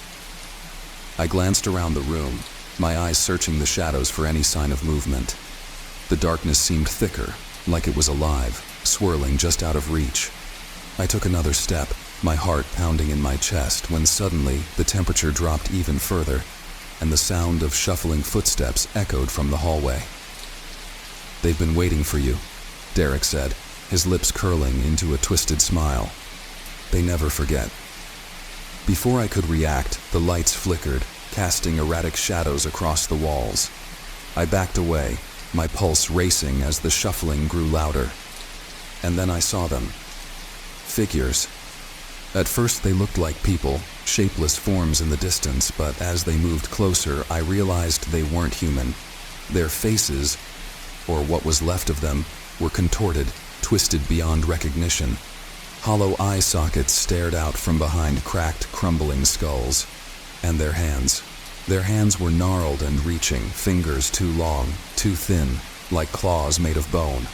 I glanced around the room, my eyes searching the shadows for any sign of movement. The darkness seemed thicker, like it was alive, swirling just out of reach. I took another step, my heart pounding in my chest, when suddenly the temperature dropped even further, and the sound of shuffling footsteps echoed from the hallway. "They've been waiting for you," Derek said, his lips curling into a twisted smile. "They never forget." Before I could react, the lights flickered, casting erratic shadows across the walls. I backed away, my pulse racing as the shuffling grew louder. And then I saw them. Figures. At first they looked like people, shapeless forms in the distance, but as they moved closer, I realized they weren't human. Their faces, or what was left of them, were contorted, twisted beyond recognition. Hollow eye sockets stared out from behind cracked, crumbling skulls. And their hands. Their hands were gnarled and reaching, fingers too long, too thin, like claws made of bone.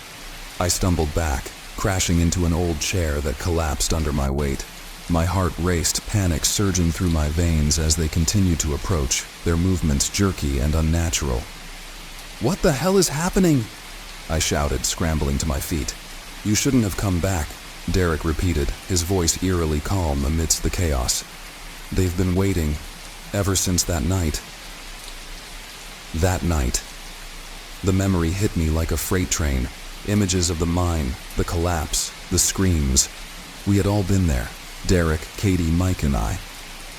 I stumbled back, crashing into an old chair that collapsed under my weight. My heart raced, panic surging through my veins as they continued to approach, their movements jerky and unnatural. "What the hell is happening?" I shouted, scrambling to my feet. "You shouldn't have come back," Derek repeated, his voice eerily calm amidst the chaos. "They've been waiting, ever since that night." That night. The memory hit me like a freight train. Images of the mine, the collapse, the screams. We had all been there. Derek, Katie, Mike, and I.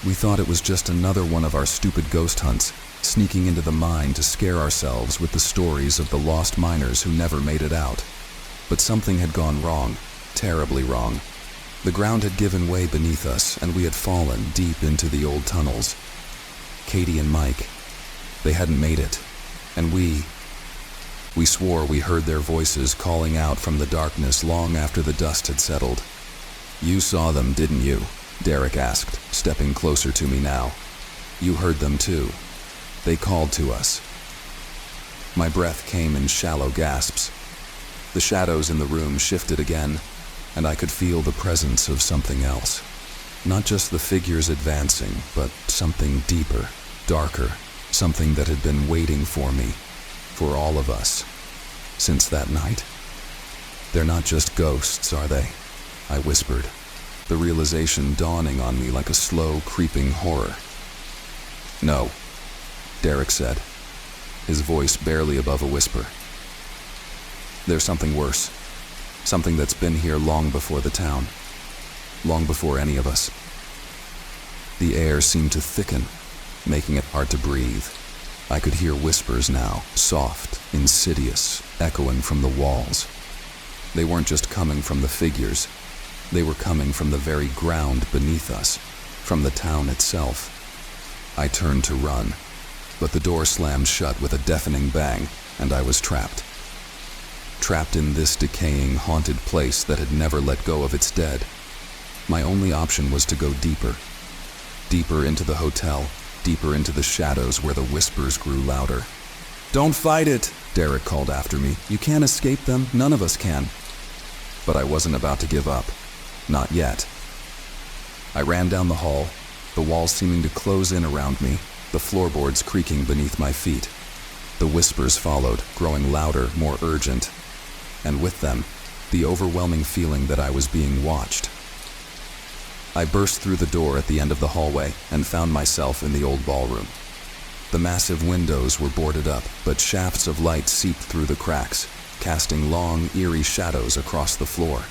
We thought it was just another one of our stupid ghost hunts, sneaking into the mine to scare ourselves with the stories of the lost miners who never made it out. But something had gone wrong, terribly wrong. The ground had given way beneath us, and we had fallen deep into the old tunnels. Katie and Mike, they hadn't made it, and we swore we heard their voices calling out from the darkness long after the dust had settled. "You saw them, didn't you?" Derek asked, stepping closer to me now. "You heard them too. They called to us." My breath came in shallow gasps. The shadows in the room shifted again, and I could feel the presence of something else. Not just the figures advancing, but something deeper, darker, something that had been waiting for me, for all of us, since that night. "They're not just ghosts, are they?" I whispered, the realization dawning on me like a slow, creeping horror. "No," Derek said, his voice barely above a whisper. There's something worse. Something that's been here long before the town. Long before any of us. The air seemed to thicken, making it hard to breathe. I could hear whispers now, soft, insidious, echoing from the walls. They weren't just coming from the figures. They were coming from the very ground beneath us, from the town itself. I turned to run, but the door slammed shut with a deafening bang, and I was trapped. Trapped in this decaying, haunted place that had never let go of its dead. My only option was to go deeper. Deeper into the hotel, deeper into the shadows where the whispers grew louder. "Don't fight it," Derek called after me. "You can't escape them, none of us can." But I wasn't about to give up. Not yet. I ran down the hall, the walls seeming to close in around me, the floorboards creaking beneath my feet. The whispers followed, growing louder, more urgent, and with them, the overwhelming feeling that I was being watched. I burst through the door at the end of the hallway and found myself in the old ballroom. The massive windows were boarded up, but shafts of light seeped through the cracks, casting long, eerie shadows across the floor.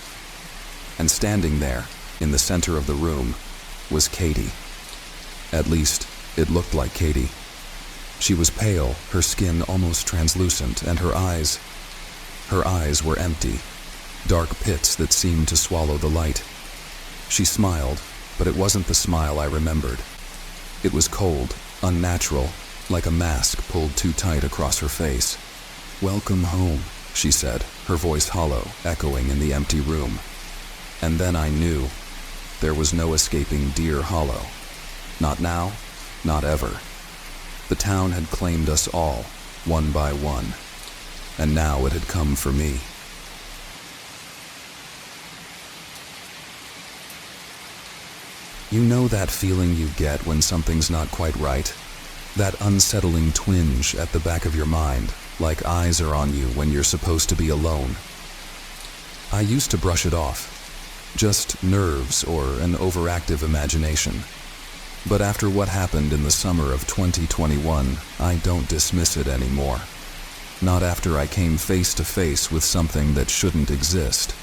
And standing there, in the center of the room, was Katie. At least, it looked like Katie. She was pale, her skin almost translucent, and her eyes were empty, dark pits that seemed to swallow the light. She smiled, but it wasn't the smile I remembered. It was cold, unnatural, like a mask pulled too tight across her face. "Welcome home," she said, her voice hollow, echoing in the empty room. And then I knew there was no escaping Deer Hollow. Not now, not ever. The town had claimed us all, one by one, and now it had come for me. You know that feeling you get when something's not quite right? That unsettling twinge at the back of your mind, like eyes are on you when you're supposed to be alone. I used to brush it off. Just nerves or an overactive imagination. But after what happened in the summer of 2021, I don't dismiss it anymore. Not after I came face to face with something that shouldn't exist.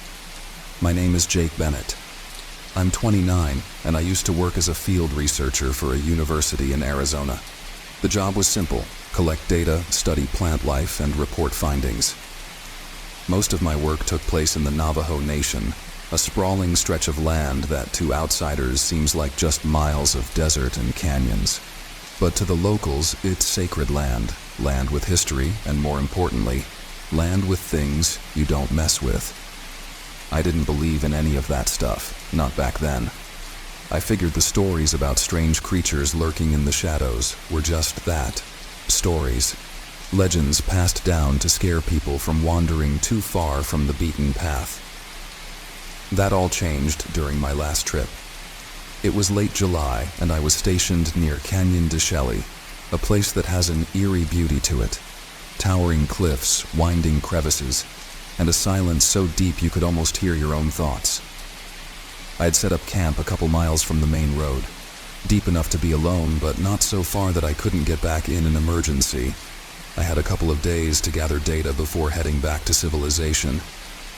My name is Jake Bennett. I'm 29, and I used to work as a field researcher for a university in Arizona. The job was simple: collect data, study plant life, and report findings. Most of my work took place in the Navajo Nation, a sprawling stretch of land that to outsiders seems like just miles of desert and canyons. But to the locals, it's sacred land, land with history, and more importantly, land with things you don't mess with. I didn't believe in any of that stuff, not back then. I figured the stories about strange creatures lurking in the shadows were just that, stories. Legends passed down to scare people from wandering too far from the beaten path. That all changed during my last trip. It was late July, and I was stationed near Canyon de Chelly, a place that has an eerie beauty to it. Towering cliffs, winding crevices, and a silence so deep you could almost hear your own thoughts. I had set up camp a couple miles from the main road, deep enough to be alone, but not so far that I couldn't get back in an emergency. I had a couple of days to gather data before heading back to civilization.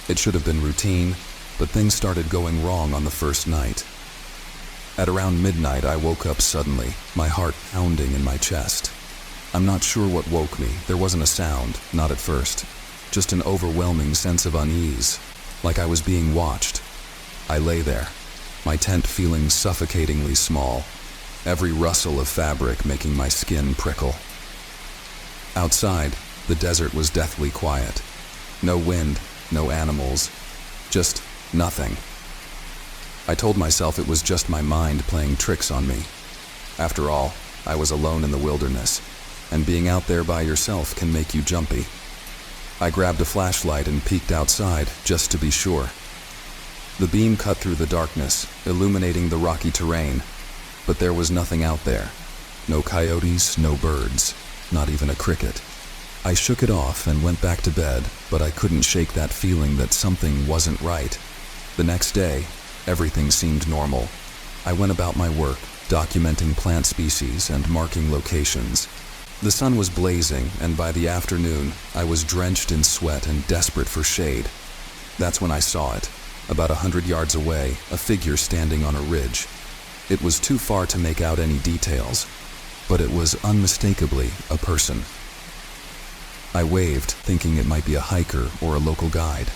It should have been routine, but things started going wrong on the first night. At around midnight, I woke up suddenly, my heart pounding in my chest. I'm not sure what woke me. There wasn't a sound, not at first. Just an overwhelming sense of unease, like I was being watched. I lay there, my tent feeling suffocatingly small, every rustle of fabric making my skin prickle. Outside, the desert was deathly quiet. No wind, no animals, just nothing. I told myself it was just my mind playing tricks on me. After all, I was alone in the wilderness, and being out there by yourself can make you jumpy. I grabbed a flashlight and peeked outside, just to be sure. The beam cut through the darkness, illuminating the rocky terrain, but there was nothing out there. No coyotes, no birds, not even a cricket. I shook it off and went back to bed, but I couldn't shake that feeling that something wasn't right. The next day, everything seemed normal. I went about my work, documenting plant species and marking locations. The sun was blazing, and by the afternoon, I was drenched in sweat and desperate for shade. That's when I saw it. About 100 yards away, a figure standing on a ridge. It was too far to make out any details, but it was unmistakably a person. I waved, thinking it might be a hiker or a local guide.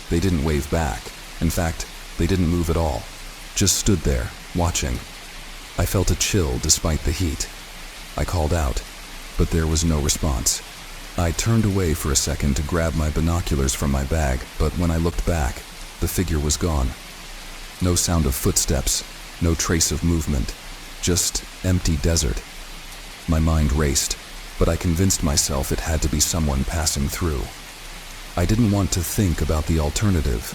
They didn't wave back. In fact, they didn't move at all, just stood there, watching. I felt a chill despite the heat. I called out, but there was no response. I turned away for a second to grab my binoculars from my bag, but when I looked back, the figure was gone. No sound of footsteps, no trace of movement, just empty desert. My mind raced, but I convinced myself it had to be someone passing through. I didn't want to think about the alternative.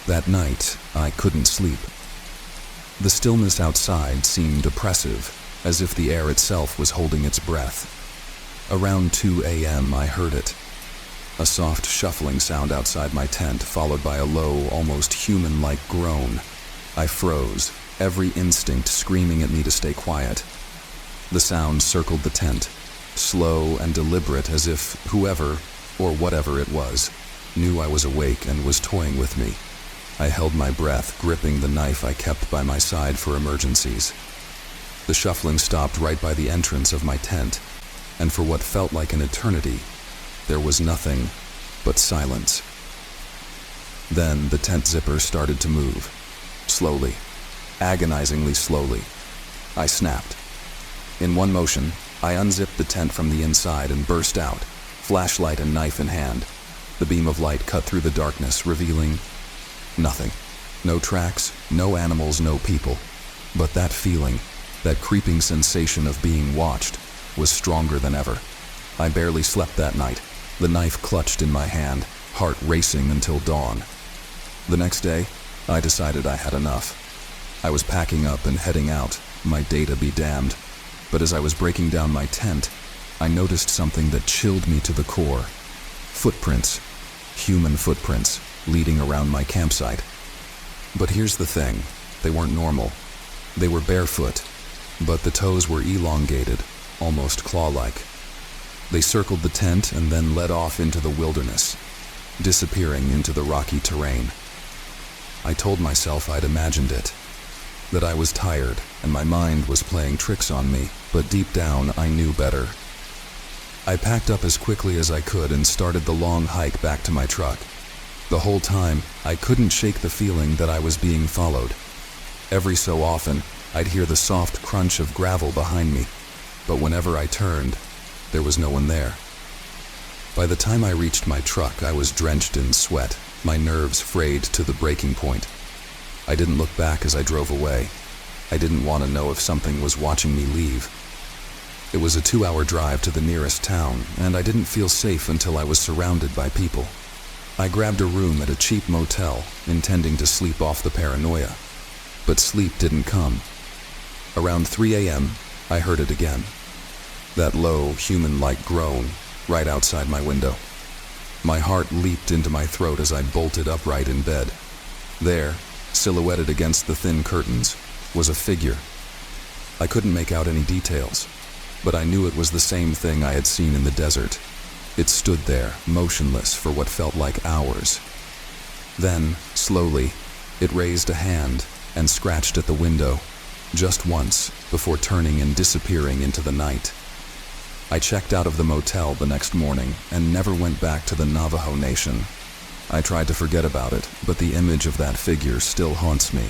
That night, I couldn't sleep. The stillness outside seemed oppressive, as if the air itself was holding its breath. Around 2 a.m., I heard it. A soft shuffling sound outside my tent, followed by a low, almost human-like groan. I froze, every instinct screaming at me to stay quiet. The sound circled the tent, slow and deliberate, as if whoever, or whatever it was, knew I was awake and was toying with me. I held my breath, gripping the knife I kept by my side for emergencies. The shuffling stopped right by the entrance of my tent, and for what felt like an eternity, there was nothing but silence. Then the tent zipper started to move, slowly, agonizingly slowly. I snapped. In one motion, I unzipped the tent from the inside and burst out, flashlight and knife in hand. The beam of light cut through the darkness, revealing nothing. No tracks, no animals, no people. But that feeling, that creeping sensation of being watched, was stronger than ever. I barely slept that night, the knife clutched in my hand, heart racing until dawn. The next day, I decided I had enough. I was packing up and heading out, my data be damned. But as I was breaking down my tent, I noticed something that chilled me to the core. Footprints, human footprints, leading around my campsite. But here's the thing, they weren't normal. They were barefoot, but the toes were elongated, almost claw-like. They circled the tent and then led off into the wilderness, disappearing into the rocky terrain. I told myself I'd imagined it, that I was tired and my mind was playing tricks on me, but deep down I knew better. I packed up as quickly as I could and started the long hike back to my truck. The whole time, I couldn't shake the feeling that I was being followed. Every so often, I'd hear the soft crunch of gravel behind me, but whenever I turned, there was no one there. By the time I reached my truck, I was drenched in sweat, my nerves frayed to the breaking point. I didn't look back as I drove away. I didn't want to know if something was watching me leave. It was a 2-hour drive to the nearest town, and I didn't feel safe until I was surrounded by people. I grabbed a room at a cheap motel, intending to sleep off the paranoia. But sleep didn't come. Around 3 a.m., I heard it again. That low, human-like groan, right outside my window. My heart leaped into my throat as I bolted upright in bed. There, silhouetted against the thin curtains, was a figure. I couldn't make out any details, but I knew it was the same thing I had seen in the desert. It stood there, motionless for what felt like hours. Then, slowly, it raised a hand and scratched at the window, just once, before turning and disappearing into the night. I checked out of the motel the next morning and never went back to the Navajo Nation. I tried to forget about it, but the image of that figure still haunts me.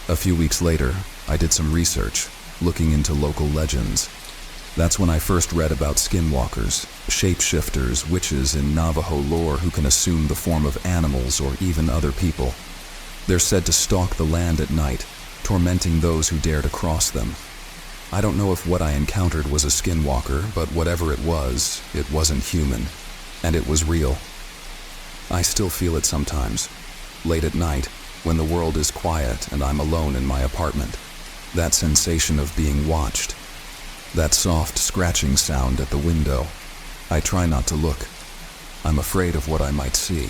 A few weeks later, I did some research, looking into local legends. That's when I first read about skinwalkers, shapeshifters, witches in Navajo lore who can assume the form of animals or even other people. They're said to stalk the land at night, tormenting those who dare to cross them. I don't know if what I encountered was a skinwalker, but whatever it wasn't human, and it was real. I still feel it sometimes, late at night, when the world is quiet and I'm alone in my apartment. That sensation of being watched. That soft scratching sound at the window. I try not to look. I'm afraid of what I might see.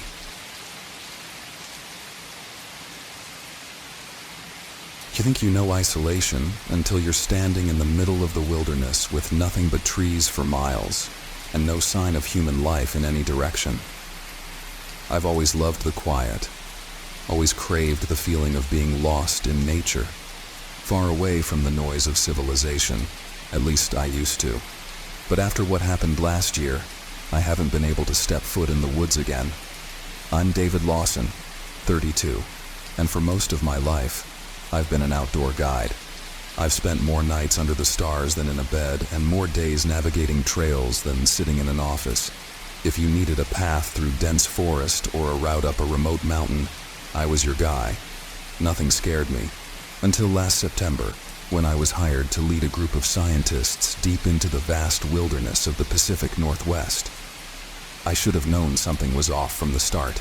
You think you know isolation until you're standing in the middle of the wilderness with nothing but trees for miles and no sign of human life in any direction. I've always loved the quiet, always craved the feeling of being lost in nature, far away from the noise of civilization. At least I used to. But after what happened last year, I haven't been able to step foot in the woods again. I'm David Lawson, 32, and for most of my life, I've been an outdoor guide. I've spent more nights under the stars than in a bed, and more days navigating trails than sitting in an office. If you needed a path through dense forest or a route up a remote mountain, I was your guy. Nothing scared me, until last September, when I was hired to lead a group of scientists deep into the vast wilderness of the Pacific Northwest. I should have known something was off from the start.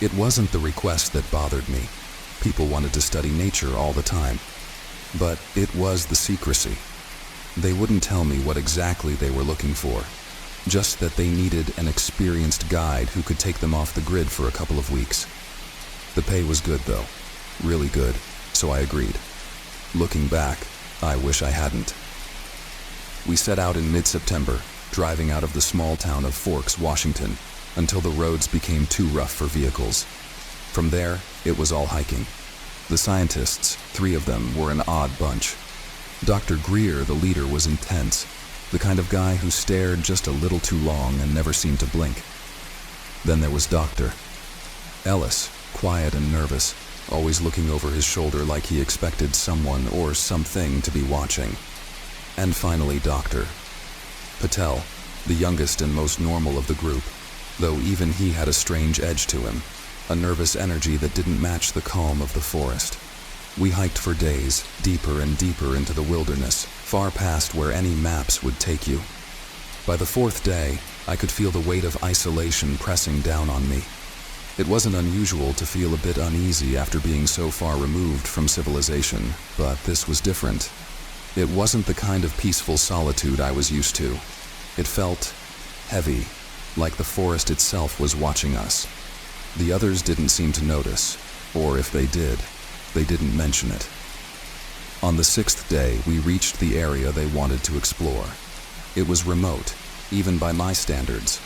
It wasn't the request that bothered me. People wanted to study nature all the time. But it was the secrecy. They wouldn't tell me what exactly they were looking for, just that they needed an experienced guide who could take them off the grid for a couple of weeks. The pay was good though, really good, so I agreed. Looking back, I wish I hadn't. We set out in mid-September, driving out of the small town of Forks, Washington, until the roads became too rough for vehicles. From there, it was all hiking. The scientists, 3 of them, were an odd bunch. Dr. Greer, the leader, was intense, the kind of guy who stared just a little too long and never seemed to blink. Then there was Dr. Ellis, quiet and nervous, always looking over his shoulder like he expected someone or something to be watching. And finally, Dr. Patel, the youngest and most normal of the group, though even he had a strange edge to him, a nervous energy that didn't match the calm of the forest. We hiked for days, deeper and deeper into the wilderness, far past where any maps would take you. By the 4th day, I could feel the weight of isolation pressing down on me. It wasn't unusual to feel a bit uneasy after being so far removed from civilization, but this was different. It wasn't the kind of peaceful solitude I was used to. It felt heavy, like the forest itself was watching us. The others didn't seem to notice, or if they did, they didn't mention it. On the 6th day, we reached the area they wanted to explore. It was remote, even by my standards.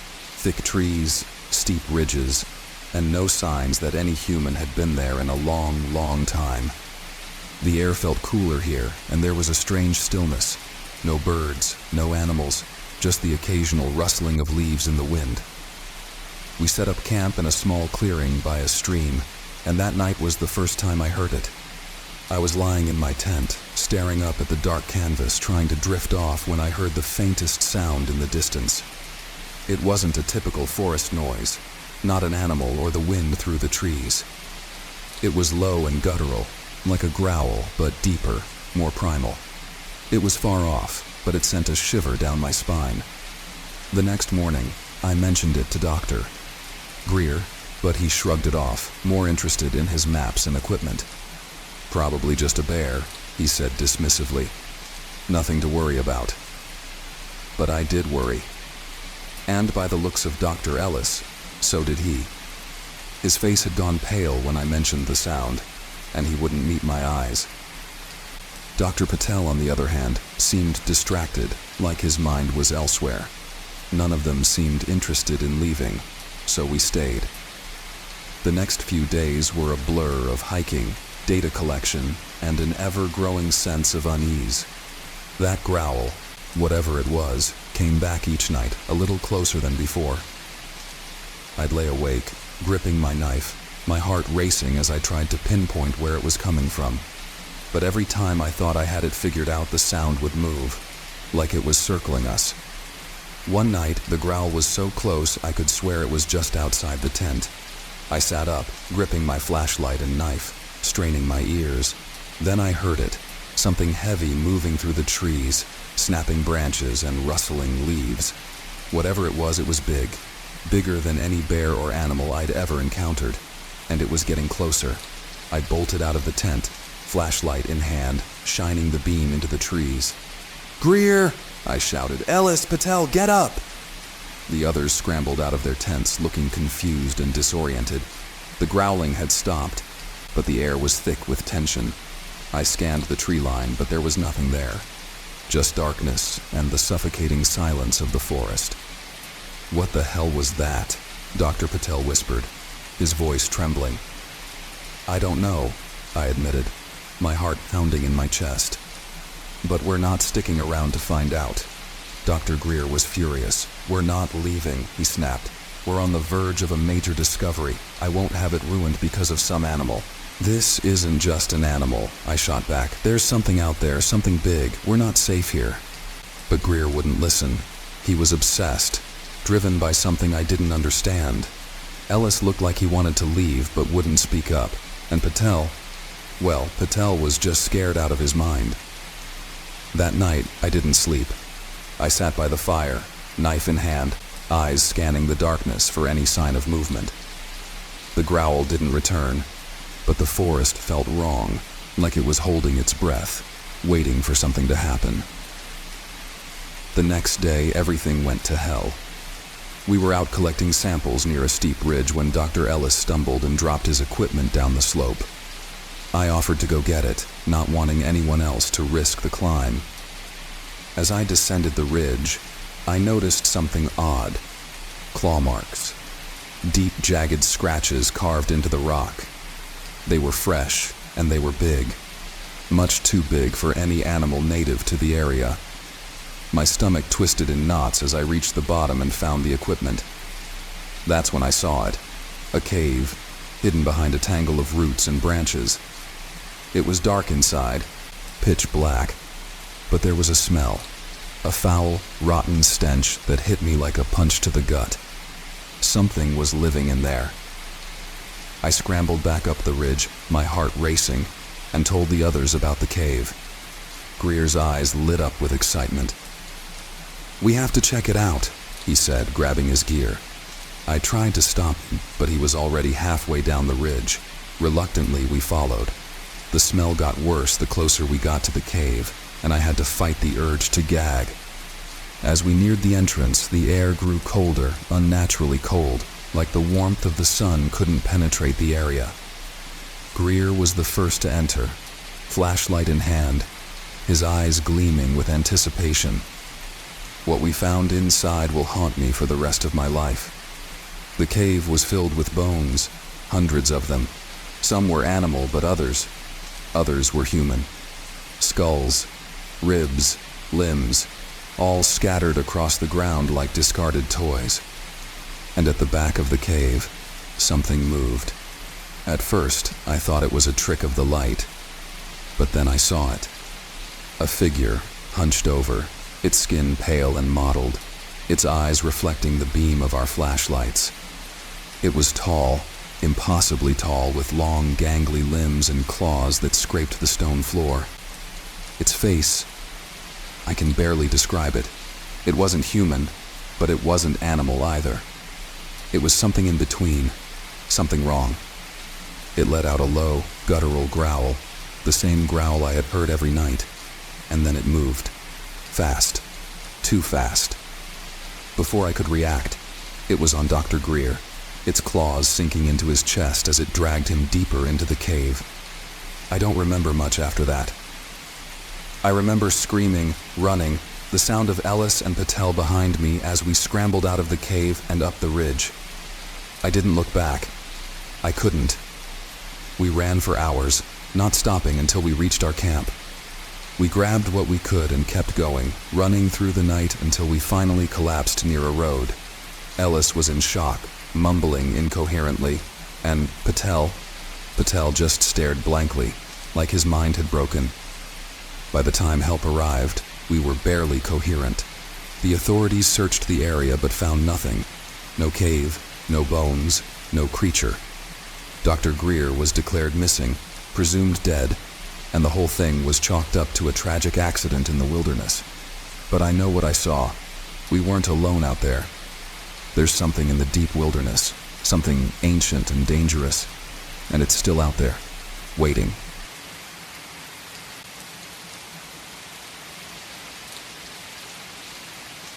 Thick trees, steep ridges, and no signs that any human had been there in a long, long time. The air felt cooler here, and there was a strange stillness. No birds, no animals, just the occasional rustling of leaves in the wind. We set up camp in a small clearing by a stream, and that night was the first time I heard it. I was lying in my tent, staring up at the dark canvas, trying to drift off when I heard the faintest sound in the distance. It wasn't a typical forest noise, not an animal or the wind through the trees. It was low and guttural, like a growl, but deeper, more primal. It was far off, but it sent a shiver down my spine. The next morning, I mentioned it to Dr. Greer, but he shrugged it off, more interested in his maps and equipment. "Probably just a bear," he said dismissively. "Nothing to worry about." But I did worry. And by the looks of Dr. Ellis, so did he. His face had gone pale when I mentioned the sound, and he wouldn't meet my eyes. Dr. Patel, on the other hand, seemed distracted, like his mind was elsewhere. None of them seemed interested in leaving, so we stayed. The next few days were a blur of hiking, data collection, and an ever-growing sense of unease. That growl, whatever it was, came back each night, a little closer than before. I'd lay awake, gripping my knife, my heart racing as I tried to pinpoint where it was coming from. But every time I thought I had it figured out, the sound would move, like it was circling us. One night, the growl was so close I could swear it was just outside the tent. I sat up, gripping my flashlight and knife, straining my ears. Then I heard it, something heavy moving through the trees, snapping branches and rustling leaves. Whatever it was big, bigger than any bear or animal I'd ever encountered, and it was getting closer. I bolted out of the tent, flashlight in hand, shining the beam into the trees. "Greer!" I shouted. "Ellis, Patel, get up!" The others scrambled out of their tents, looking confused and disoriented. The growling had stopped, but the air was thick with tension. I scanned the tree line, but there was nothing there. Just darkness and the suffocating silence of the forest. "What the hell was that?" Dr. Patel whispered, his voice trembling. "I don't know," I admitted, my heart pounding in my chest. "But we're not sticking around to find out." Dr. Greer was furious. "We're not leaving," he snapped. "We're on the verge of a major discovery. I won't have it ruined because of some animal." "This isn't just an animal," I shot back. "There's something out there, something big. We're not safe here." But Greer wouldn't listen. He was obsessed, driven by something I didn't understand. Ellis looked like he wanted to leave but wouldn't speak up. And Patel was just scared out of his mind. That night, I didn't sleep. I sat by the fire, knife in hand, eyes scanning the darkness for any sign of movement. The growl didn't return, but the forest felt wrong, like it was holding its breath, waiting for something to happen. The next day, everything went to hell. We were out collecting samples near a steep ridge when Dr. Ellis stumbled and dropped his equipment down the slope. I offered to go get it, not wanting anyone else to risk the climb. As I descended the ridge, I noticed something odd. Claw marks. Deep, jagged scratches carved into the rock. They were fresh, and they were big. Much too big for any animal native to the area. My stomach twisted in knots as I reached the bottom and found the equipment. That's when I saw it. A cave, hidden behind a tangle of roots and branches. It was dark inside, pitch black, but there was a smell. A foul, rotten stench that hit me like a punch to the gut. Something was living in there. I scrambled back up the ridge, my heart racing, and told the others about the cave. Greer's eyes lit up with excitement. "We have to check it out," he said, grabbing his gear. I tried to stop him, but he was already halfway down the ridge. Reluctantly, we followed. The smell got worse the closer we got to the cave, and I had to fight the urge to gag. As we neared the entrance, the air grew colder, unnaturally cold, like the warmth of the sun couldn't penetrate the area. Greer was the first to enter, flashlight in hand, his eyes gleaming with anticipation. What we found inside will haunt me for the rest of my life. The cave was filled with bones, hundreds of them. Some were animal, but others were human. Skulls, ribs, limbs, all scattered across the ground like discarded toys. And at the back of the cave, something moved. At first, I thought it was a trick of the light, but then I saw it. A figure, hunched over, its skin pale and mottled, its eyes reflecting the beam of our flashlights. It was tall, impossibly tall, with long, gangly limbs and claws that scraped the stone floor. Its face, I can barely describe it. It wasn't human, but it wasn't animal either. It was something in between, something wrong. It let out a low, guttural growl, the same growl I had heard every night, and then it moved. Fast. Too fast. Before I could react, it was on Dr. Greer, its claws sinking into his chest as it dragged him deeper into the cave. I don't remember much after that. I remember screaming, running, the sound of Ellis and Patel behind me as we scrambled out of the cave and up the ridge. I didn't look back. I couldn't. We ran for hours, not stopping until we reached our camp. We grabbed what we could and kept going, running through the night until we finally collapsed near a road. Ellis was in shock, mumbling incoherently, and Patel just stared blankly, like his mind had broken. By the time help arrived, we were barely coherent. The authorities searched the area but found nothing. No cave, no bones, no creature. Dr. Greer was declared missing, presumed dead, and the whole thing was chalked up to a tragic accident in the wilderness. But I know what I saw. We weren't alone out there. There's something in the deep wilderness, something ancient and dangerous, and it's still out there, waiting.